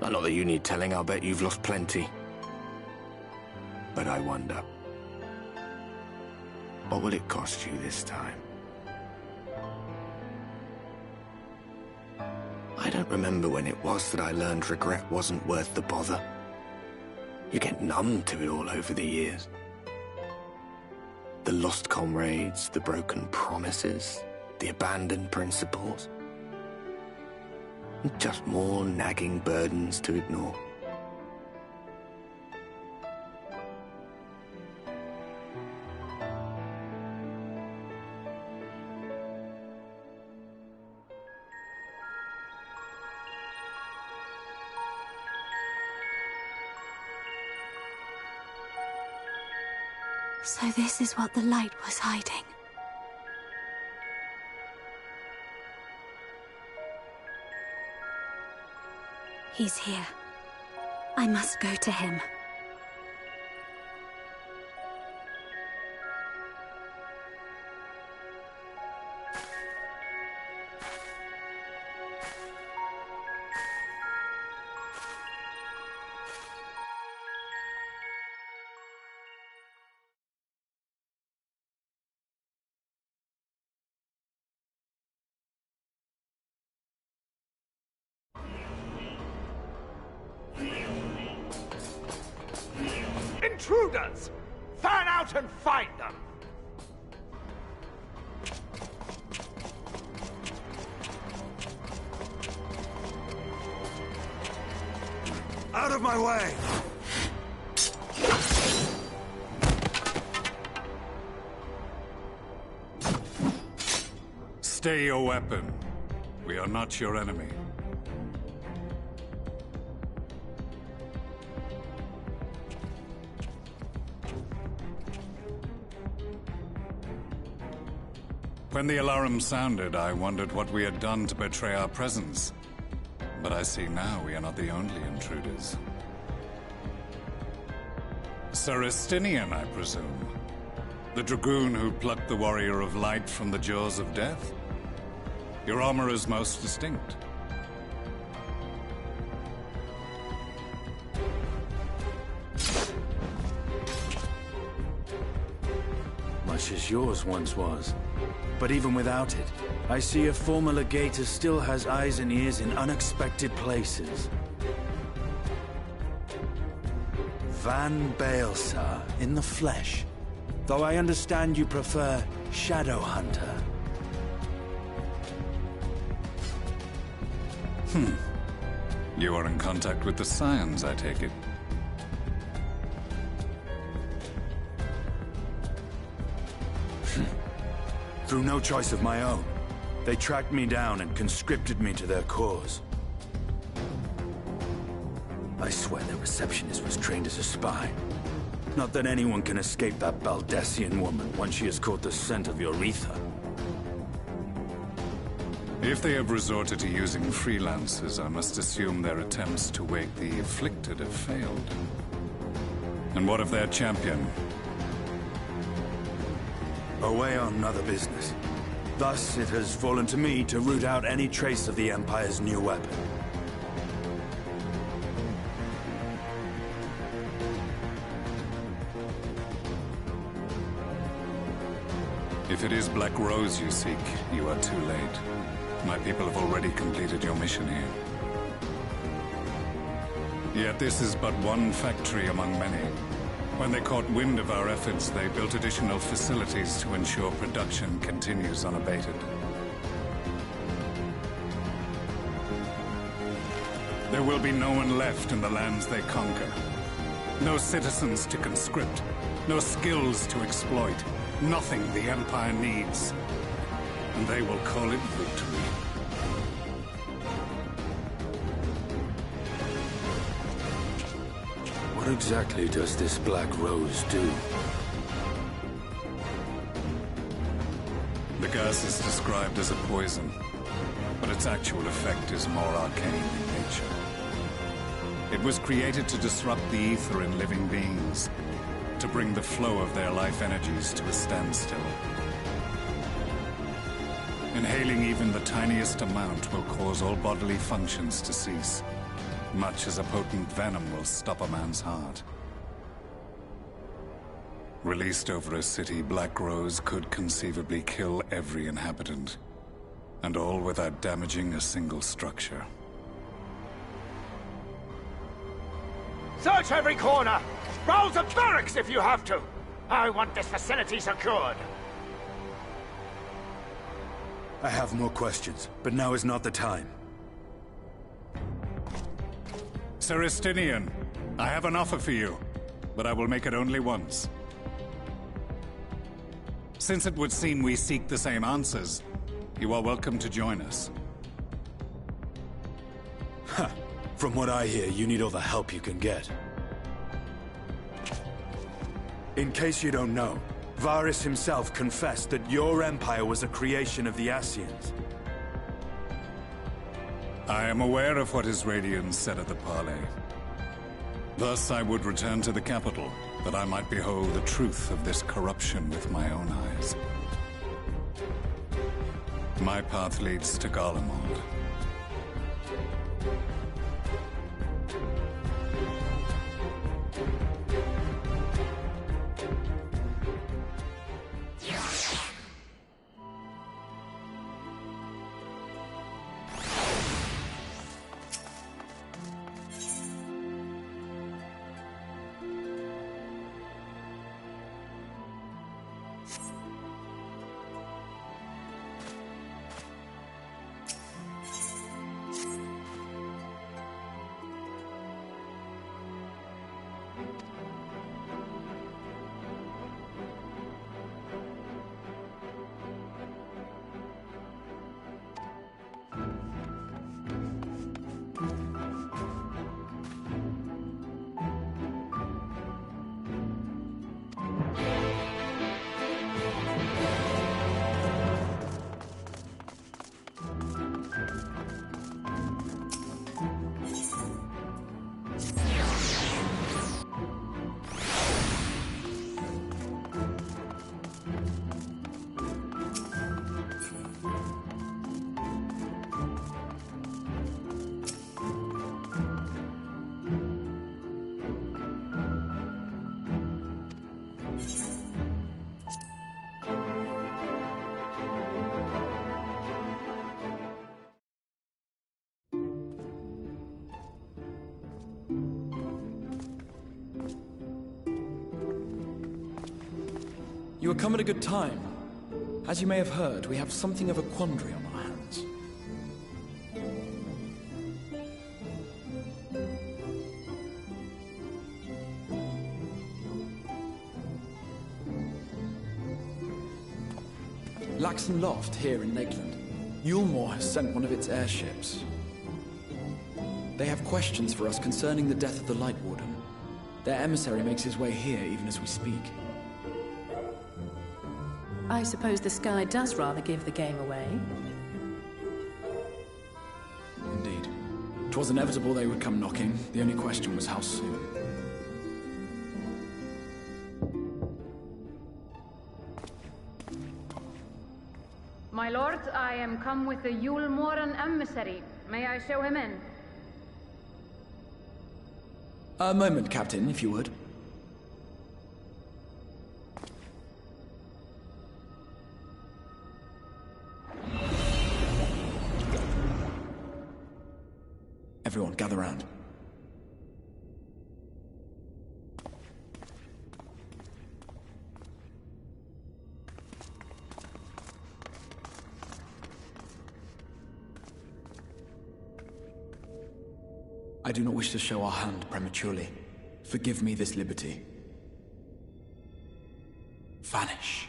Not that you need telling, I'll bet you've lost plenty. But I wonder, what will it cost you this time? I don't remember when it was that I learned regret wasn't worth the bother. You get numb to it all over the years. The lost comrades, the broken promises, the abandoned principles. Just more nagging burdens to ignore. So this is what the light was hiding. He's here. I must go to him. Intruders! Fan out and find them! Out of my way! Stay your weapon. We are not your enemy. When the alarm sounded, I wondered what we had done to betray our presence. But I see now we are not the only intruders. Sir Estinian, I presume. The Dragoon who plucked the Warrior of Light from the jaws of death? Your armor is most distinct. Much as yours once was. But even without it, I see a former legator still has eyes and ears in unexpected places. Van Baelsar, in the flesh. Though I understand you prefer Shadowhunter. You are in contact with the Scions, I take it. Through no choice of my own, they tracked me down and conscripted me to their cause. I swear their receptionist was trained as a spy. Not that anyone can escape that Baldessian woman once she has caught the scent of your ether. If they have resorted to using freelancers, I must assume their attempts to wake the afflicted have failed. And what of their champion? Away on other business. Thus, it has fallen to me to root out any trace of the Empire's new weapon. If it is Black Rose you seek, you are too late. My people have already completed your mission here. Yet this is but one factory among many. When they caught wind of our efforts, they built additional facilities to ensure production continues unabated. There will be no one left in the lands they conquer. No citizens to conscript. No skills to exploit. Nothing the Empire needs. And they will call it victory. What exactly does this Black Rose do? The gas is described as a poison, but its actual effect is more arcane in nature. It was created to disrupt the ether in living beings, to bring the flow of their life energies to a standstill. Inhaling even the tiniest amount will cause all bodily functions to cease, much as a potent venom will stop a man's heart. Released over a city, Black Rose could conceivably kill every inhabitant, and all without damaging a single structure. Search every corner! Rouse the barracks if you have to! I want this facility secured! I have more questions, but now is not the time. Sir Estinian, I have an offer for you, but I will make it only once. Since it would seem we seek the same answers, you are welcome to join us. Ha! From what I hear, you need all the help you can get. In case you don't know, Varys himself confessed that your empire was a creation of the Ascians. I am aware of what his Radiance said at the parley. Thus I would return to the capital, that I might behold the truth of this corruption with my own eyes. My path leads to Garlemald. You have come at a good time. As you may have heard, we have something of a quandary on our hands. Laxon Loft, here in Lakeland. Yulmore has sent one of its airships. They have questions for us concerning the death of the Light Warden. Their emissary makes his way here even as we speak. I suppose the sky does rather give the game away. Indeed. 'Twas inevitable they would come knocking. The only question was how soon. My lord, I am come with the Yulmoran emissary. May I show him in? A moment, Captain, if you would. Everyone, gather round. I do not wish to show our hand prematurely. Forgive me this liberty. Vanish.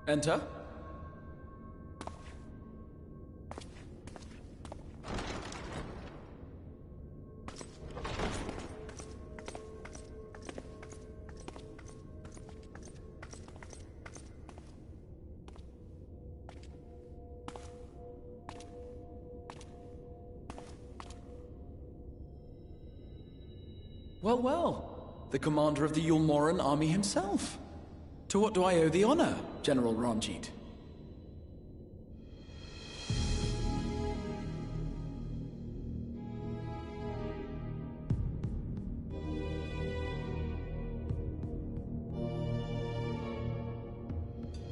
Enter. Well, well. The commander of the Yulmoran army himself. To what do I owe the honor, General Ranjit?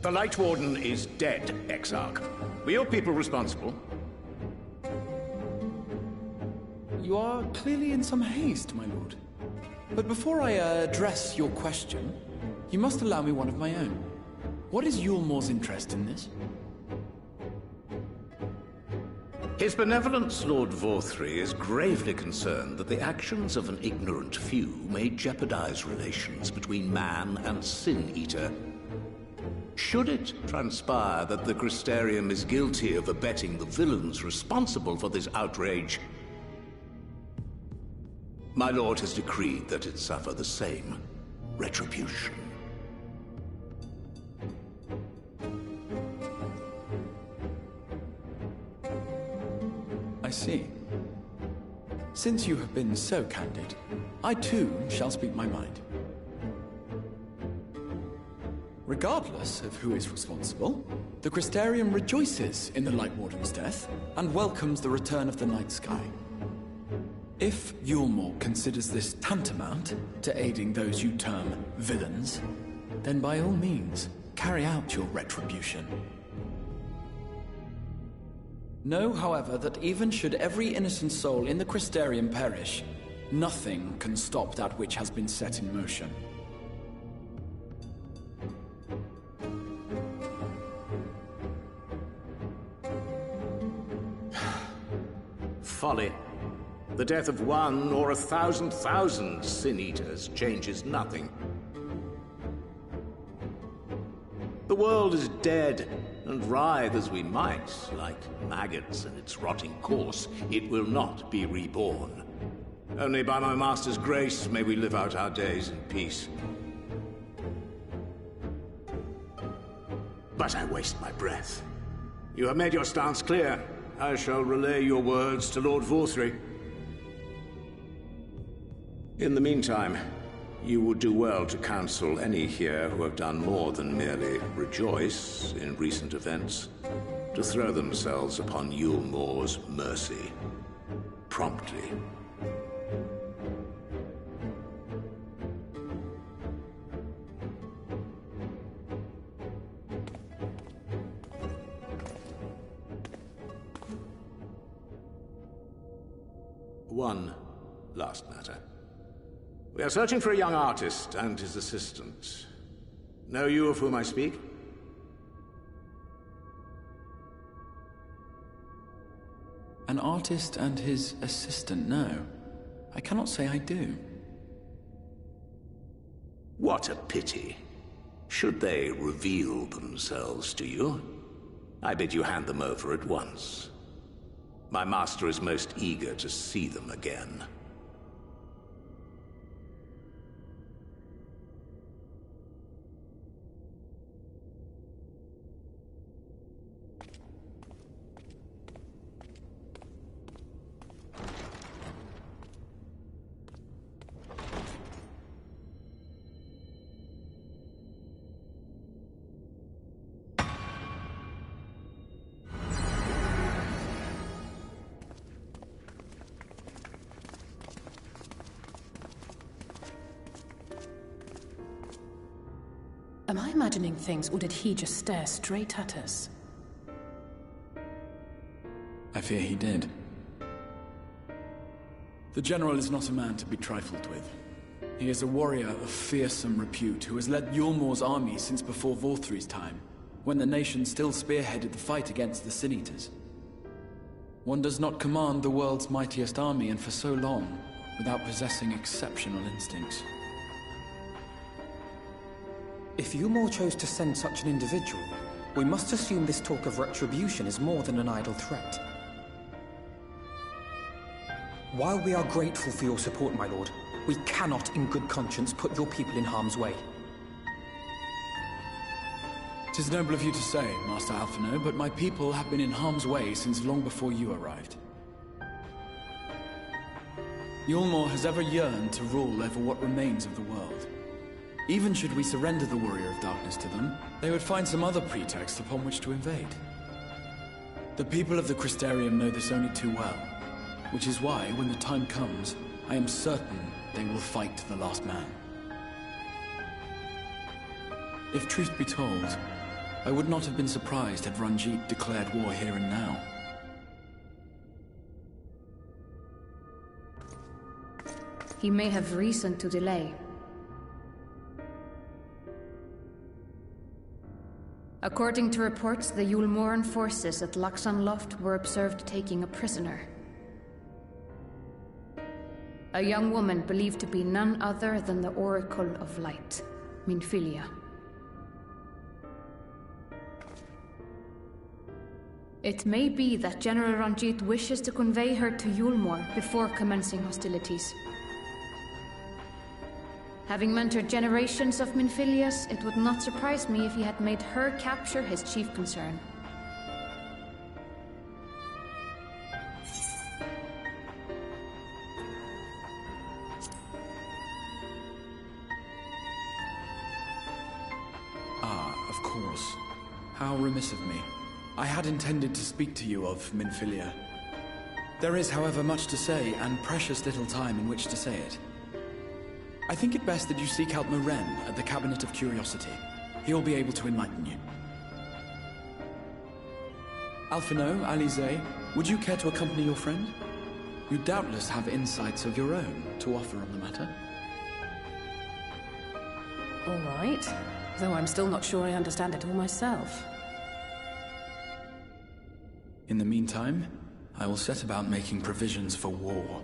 The Light Warden is dead, Exarch. Were your people responsible? You are clearly in some haste, my lord. But before I address your question, you must allow me one of my own. What is Yulmor's interest in this? His Benevolence, Lord Vorthry, is gravely concerned that the actions of an ignorant few may jeopardize relations between man and Sin Eater. Should it transpire that the Crystarium is guilty of abetting the villains responsible for this outrage, my lord has decreed that it suffer the same retribution. I see. Since you have been so candid, I too shall speak my mind. Regardless of who is responsible, the Crystarium rejoices in the Light Warden's death and welcomes the return of the night sky. If Yulmor considers this tantamount to aiding those you term villains, then by all means, carry out your retribution. Know, however, that even should every innocent soul in the Crystarium perish, nothing can stop that which has been set in motion. Folly. The death of one or 1,000,000 Sin Eaters changes nothing. The world is dead, and writhe as we might, like maggots in its rotting course, it will not be reborn. Only by my master's grace may we live out our days in peace. But I waste my breath. You have made your stance clear. I shall relay your words to Lord Vorthry. In the meantime, you would do well to counsel any here who have done more than merely rejoice in recent events, to throw themselves upon Yulmor's mercy, promptly. One last matter. We are searching for a young artist and his assistant. Know you of whom I speak? An artist and his assistant, no. I cannot say I do. What a pity. Should they reveal themselves to you, I bid you hand them over at once. My master is most eager to see them again. Am I imagining things, or did he just stare straight at us? I fear he did. The General is not a man to be trifled with. He is a warrior of fearsome repute who has led Yulmor's army since before Vorthri's time, when the nation still spearheaded the fight against the Sin-Eaters. One does not command the world's mightiest army, and for so long, without possessing exceptional instincts. If Yulmor chose to send such an individual, we must assume this talk of retribution is more than an idle threat. While we are grateful for your support, my lord, we cannot in good conscience put your people in harm's way. It is noble of you to say, Master Alphino, but my people have been in harm's way since long before you arrived. Yulmor has ever yearned to rule over what remains of the world. Even should we surrender the Warrior of Darkness to them, they would find some other pretext upon which to invade. The people of the Crystarium know this only too well, which is why, when the time comes, I am certain they will fight to the last man. If truth be told, I would not have been surprised had Ranjit declared war here and now. He may have reason to delay. According to reports, the Yulmoran forces at Laxan Loft were observed taking a prisoner. A young woman believed to be none other than the Oracle of Light, Minfilia. It may be that General Ranjit wishes to convey her to Yulmor before commencing hostilities. Having mentored generations of Minfilias, it would not surprise me if he had made her capture his chief concern. Of course. How remiss of me. I had intended to speak to you of Minfilia. There is, however, much to say, and precious little time in which to say it. I think it best that you seek out Moren at the Cabinet of Curiosity. He'll be able to enlighten you. Alphino, Alize, would you care to accompany your friend? You doubtless have insights of your own to offer on the matter. All right. Though I'm still not sure I understand it all myself. In the meantime, I will set about making provisions for war.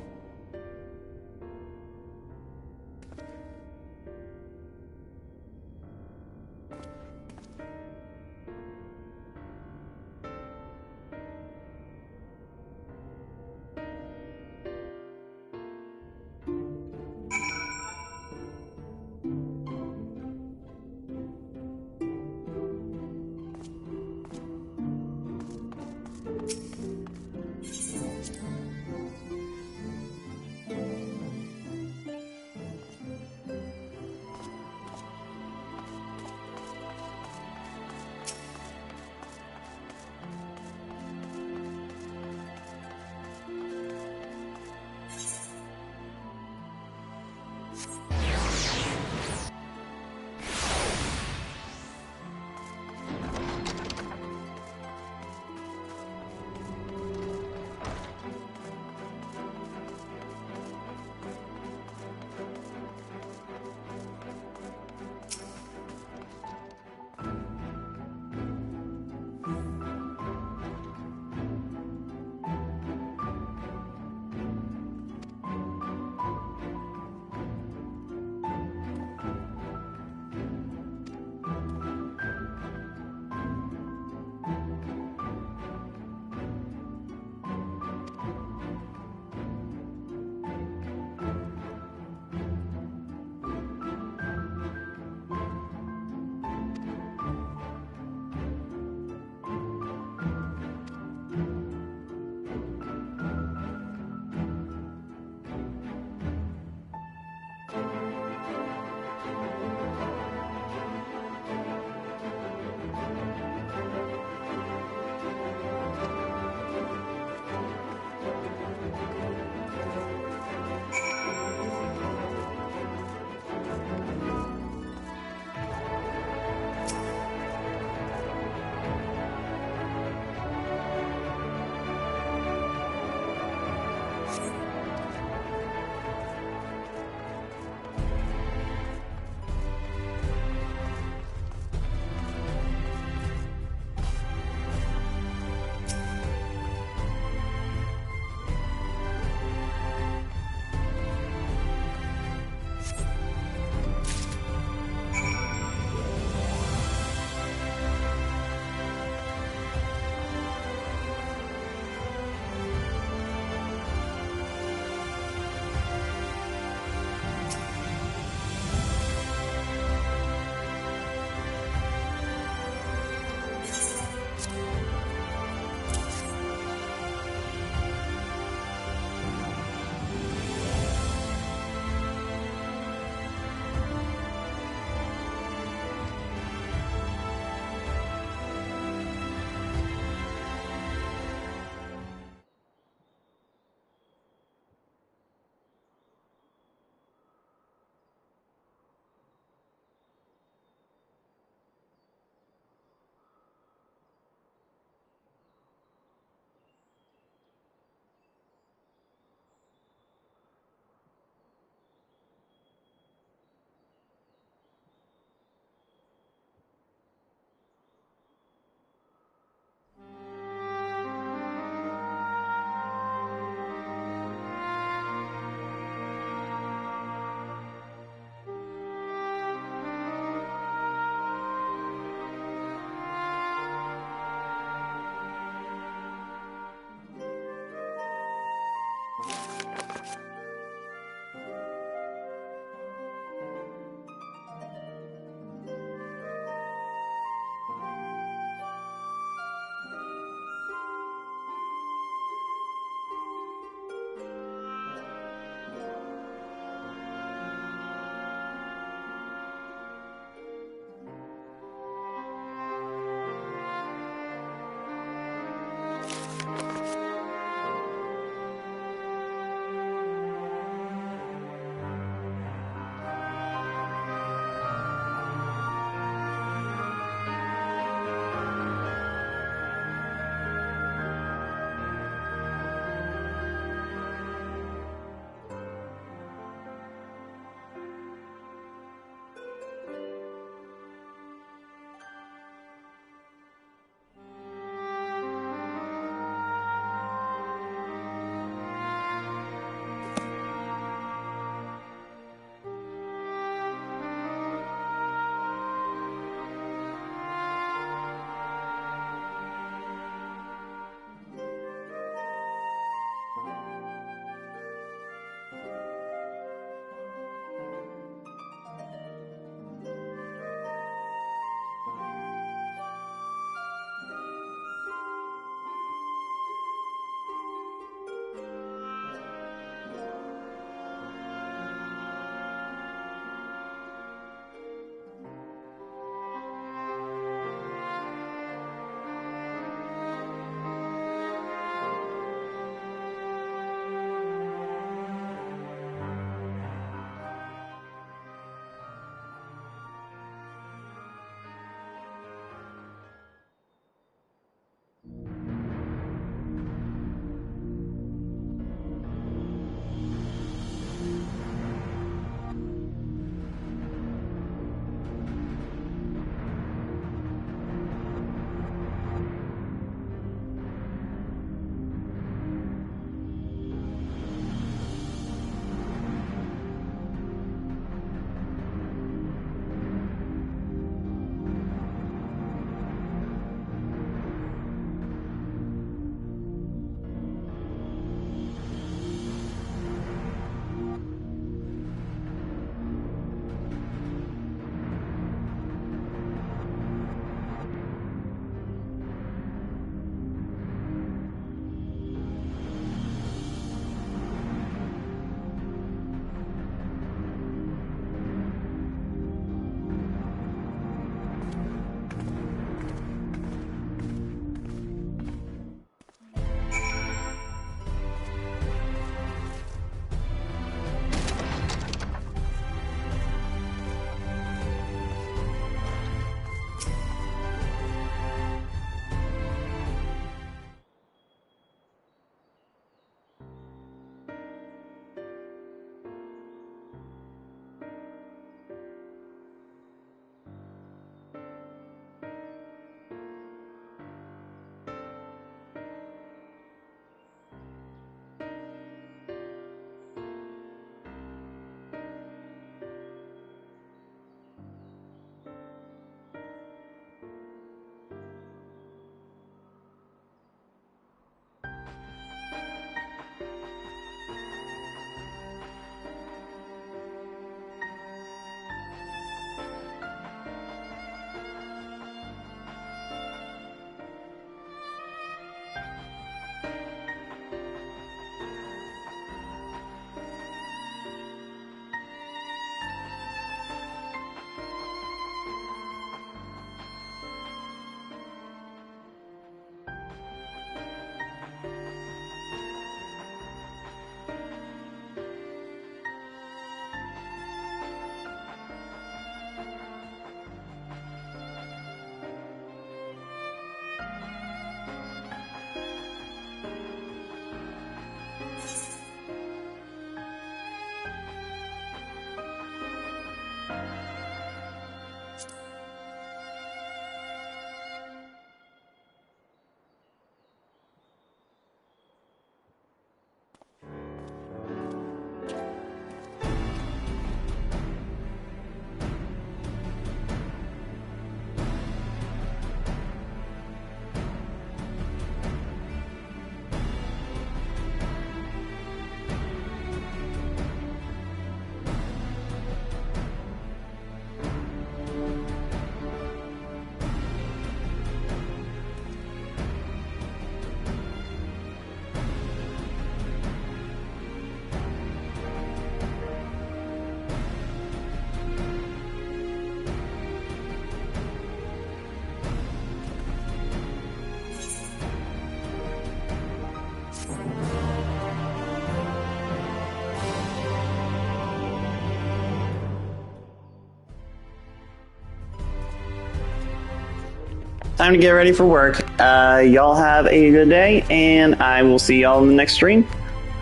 time to get ready for work. Y'all have a good day, and I will see y'all in the next stream.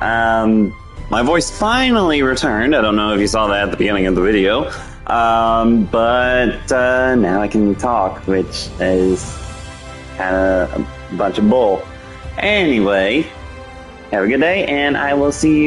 My voice finally returned. I don't know if you saw that at the beginning of the video. But now I can talk, which is kind of a bunch of bull. Anyway, have a good day, and I will see you